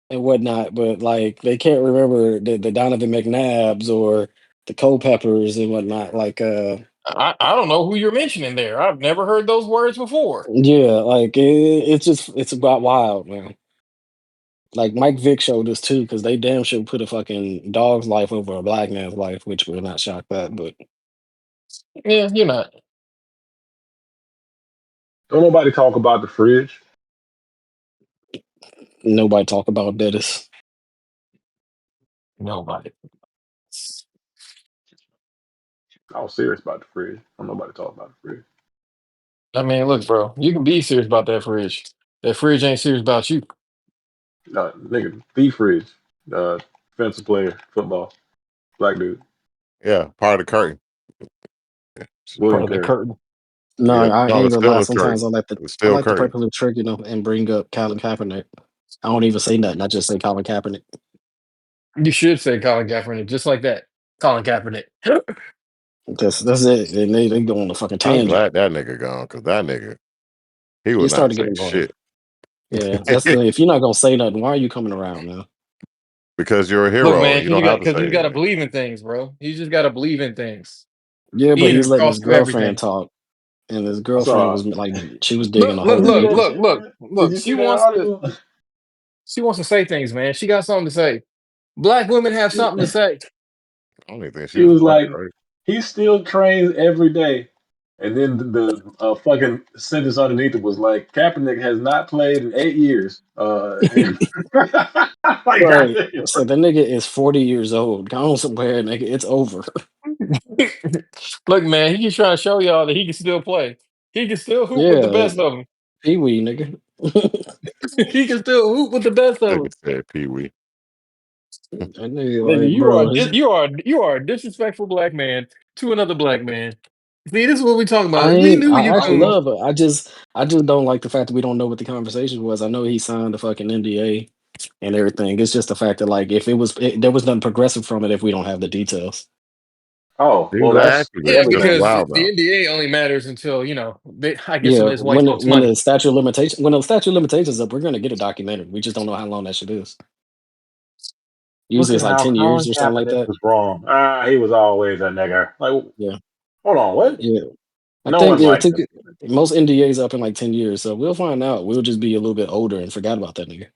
whatnot, but like they can't remember the Donovan McNabbs or the Culpeppers and whatnot. Like I don't know who you're mentioning there. I've never heard those words before. yeah, like it's about wild, man. Like Mike Vick showed us too, because they damn sure put a fucking dog's life over a black man's life, which we're not shocked at, but Yeah, you're not. Don't nobody talk about the fridge. nobody talk about Bettis. Nobody. I was serious about the fridge. Don't nobody talk about the fridge. I mean, look, bro, you can be serious about that fridge. That fridge ain't serious about you. Nigga, the fridge. Defensive player, football, black dude, Yeah, part of the curtain. Part William of the Curry. curtain. No, Yeah, I no, ain't it's gonna lie. still a Sometimes curtain. It's I still like to play curtain. a little trick, and bring up Colin Kaepernick. I don't even say nothing. I just say Colin Kaepernick. You should say Colin Kaepernick, just like that. Colin Kaepernick. That's it. And they go on a fucking I'm tangent. glad that nigga gone because that nigga, he It would not started say getting annoying. shit. Yeah, that's the if you're not gonna say nothing, why are you coming around now? Because you're a Look, hero man, and you don't have to because say you got to anything. believe in things, bro. You just got to believe in things, Yeah, but even if he's it letting his costs you girlfriend everything. talk, and his I girlfriend saw. was like, she was digging Look, a look, Did you hole. see look, that look, shit? look, Did look. you see that article? She wants to say things, man. She got something to say. Black women have She, something to say. I don't even think she she was was black, like, right? he still trains every day. And then the fucking sentence underneath it was like, Kaepernick has not played in 8 years. Like, Right. goddamn. So the nigga is 40 years old. Go on somewhere, nigga. It's over. Look, man, he keeps trying to show y'all that he can still play. He can still hoop with the Yeah, best of them. Pee Wee, nigga. He can still hoop with the best of them. Nigga said Pee Wee. That nigga, Nigga, like, bro, his, you are a disrespectful black man to another black man. See, this is what we talking I about. We ain't. knew I you actually could. love it. I just don't like the fact that we don't know what the conversation was. I know he signed the fucking NDA and everything. It's just the fact that like if there was nothing progressive from it if we don't have the details. Oh, well, that's Exactly. Yeah, everything. That's because wild the now. NDA only matters until I get some Yeah, of this white folks' when money. the statute of limitation when the statute of limitations is up, we're gonna get a documentary. We just don't know how long that shit is. Look Usually at it's like how 10 years Colin or something like Kaepernick that. was wrong. He was always a nigger. Like, Yeah, hold on, what? yeah. I No think one yeah, likes him. most NDAs up in like 10 years, so we'll find out. We'll just be a little bit older and forgot about that nigga.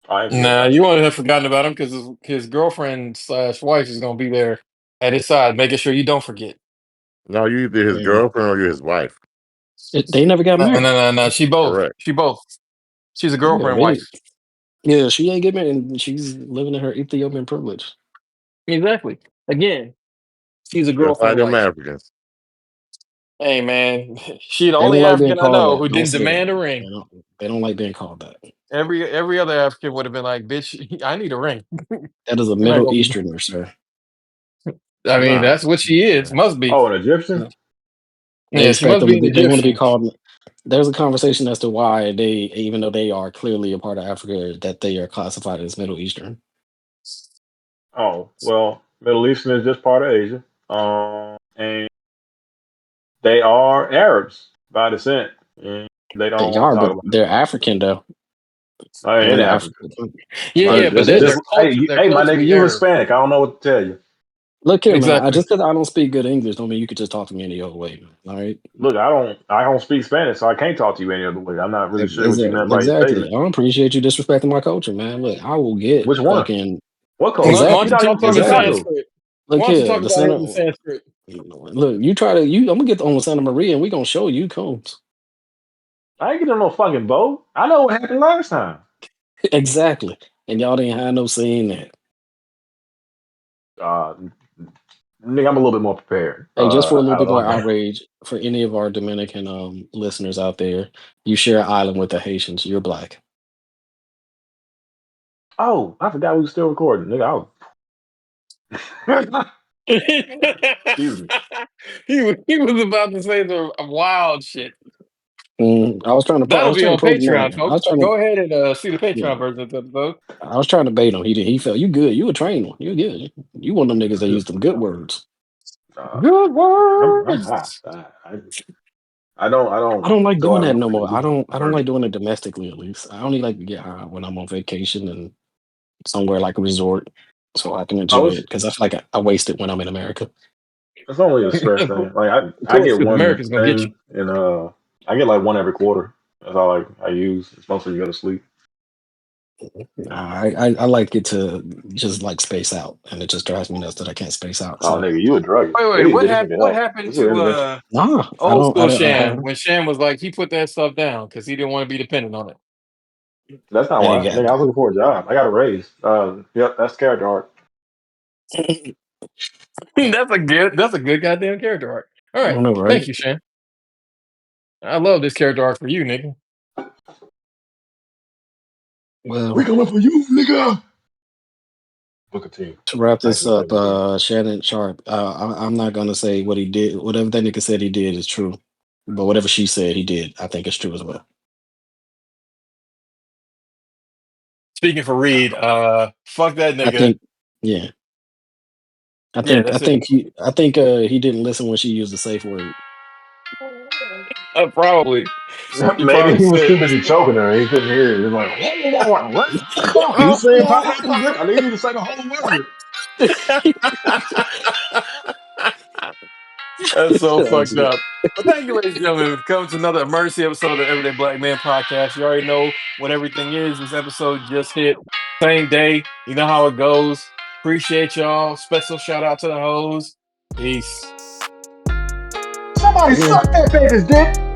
I ain't forget Nah, about you won't have forgotten about him because his girlfriend slash wife is gonna be there at his side, making sure you don't forget. No, you either his Yeah. girlfriend or you his wife. They never got No, no, married. no, no. She both. Correct. She both. She's a Yeah, girlfriend wife. yeah, she ain't get married, and she's living in her Ethiopian privilege. Exactly. Again, she's a Just like girlfriend them wife. Africans. Hey man, she the They only don't like being African I called know that. who Don't didn't say that. demand a ring. They don't like being called that. Every other African would have been like, "Bitch, I need a ring." That is a You're not Middle gonna. Easterner, sir. I mean, nah. that's what she is. Must be. Oh, an Egyptian? No. They Yeah, she expect must them be to an be. They want to be Egyptian. called. There's a conversation as to why they, even though they are clearly a part of Africa, that they are classified as Middle Eastern. Oh, well, Middle Eastern is just part of Asia. And they are Arabs by descent. And they don't They want to are, talk but about they're African though. it. I They're ain't the Africa. African. Yeah, They, yeah, Like, but just, they, just, they're hey, my nigga, culturally you Arab. Hispanic. I don't know what to tell you. Look here, man. Exactly. Just because I don't speak good English, don't mean you could just talk to me any other way. All right. Look, I don't speak Spanish, so I can't talk to you any other way. I'm not really sure what you meant Exactly. by your Exactly. statement. I don't appreciate you disrespecting my culture, man. Look, I will get Which one? fucking What culture? Why You're don't exactly. you not even talk to from him in Exactly. Chicago. Sanskrit? Look Why don't you here, talk the about him Santa. in Sanskrit? Look, you try to you. I'm gonna get on Santa Maria, and we gonna show you cones. I ain't getting on no fucking boat. I know what happened last time. Exactly. And y'all didn't have no saying that. Uh, nigga, I'm a little bit more prepared. Hey, just for a little Out of bit more London. outrage for any of our Dominican listeners out there, you share an island with the Haitians. You're black. Oh, I forgot we were still recording. Nigga, excuse me. He was about to say the wild shit. I was trying to I That'll was be trying to on probe him Patreon, on. I was folks. trying to Go ahead and see the yeah. Patreon version of this episode. I was trying to bait him. He felt you good. You a trained one. You good. You one of them niggas that use them good words. Uh, Good I'm hot. words. I I don't don't like go doing out of that my no way to more. be I don't like flirty. doing it domestically at least. I only like to get high when I'm on vacation and somewhere like a resort so I can Oh, enjoy it because I feel like I waste it when I'm in America. it's only a stress Of thing. Like I course, get because one America's gonna get you. spin and I get like one every quarter. That's all I use. It's mostly to go to sleep. I like it to just like space out, and it just drives me nuts that I can't space out. Oh So nigga, you a druggie. Wait, We need to what get this happened? nigga What help. happened This is an to intervention. nah, old school I don't Sham have. when Sham was like he put that stuff down because he didn't want to be dependent on That's not Hey, why. yeah, Nigga, I was looking for a job. I got a raise. Yep, that's character art. it? That's a good goddamn character arc. All I right, don't know, thank right? you, Sham. I love this character arc for you, nigga. We Well, coming for you, nigga. Look at team. to wrap this Nicely up, played, nigga. Shannon Sharpe. I'm not gonna say what he did. Whatever that nigga said he did is true, but whatever she said he did, I think it's true as well. Speaking for Reed, fuck that I nigga. think, yeah, Yeah, I that's it. think he didn't listen when she used the safe word. Probably. He Maybe probably he was said. too busy choking her. He couldn't hear it. He was like, what? You saying pineapple drink? I need you to say the whole word. That's so That's fucked it. up. But thank you, ladies and gentlemen, for coming to another emergency episode of Everyday Black Man Podcast. You already know what everything is. This episode just hit. Same day. You know how it goes. Appreciate y'all. Special shout out to the hoes. Peace. Somebody Yeah. suck that baby's dick.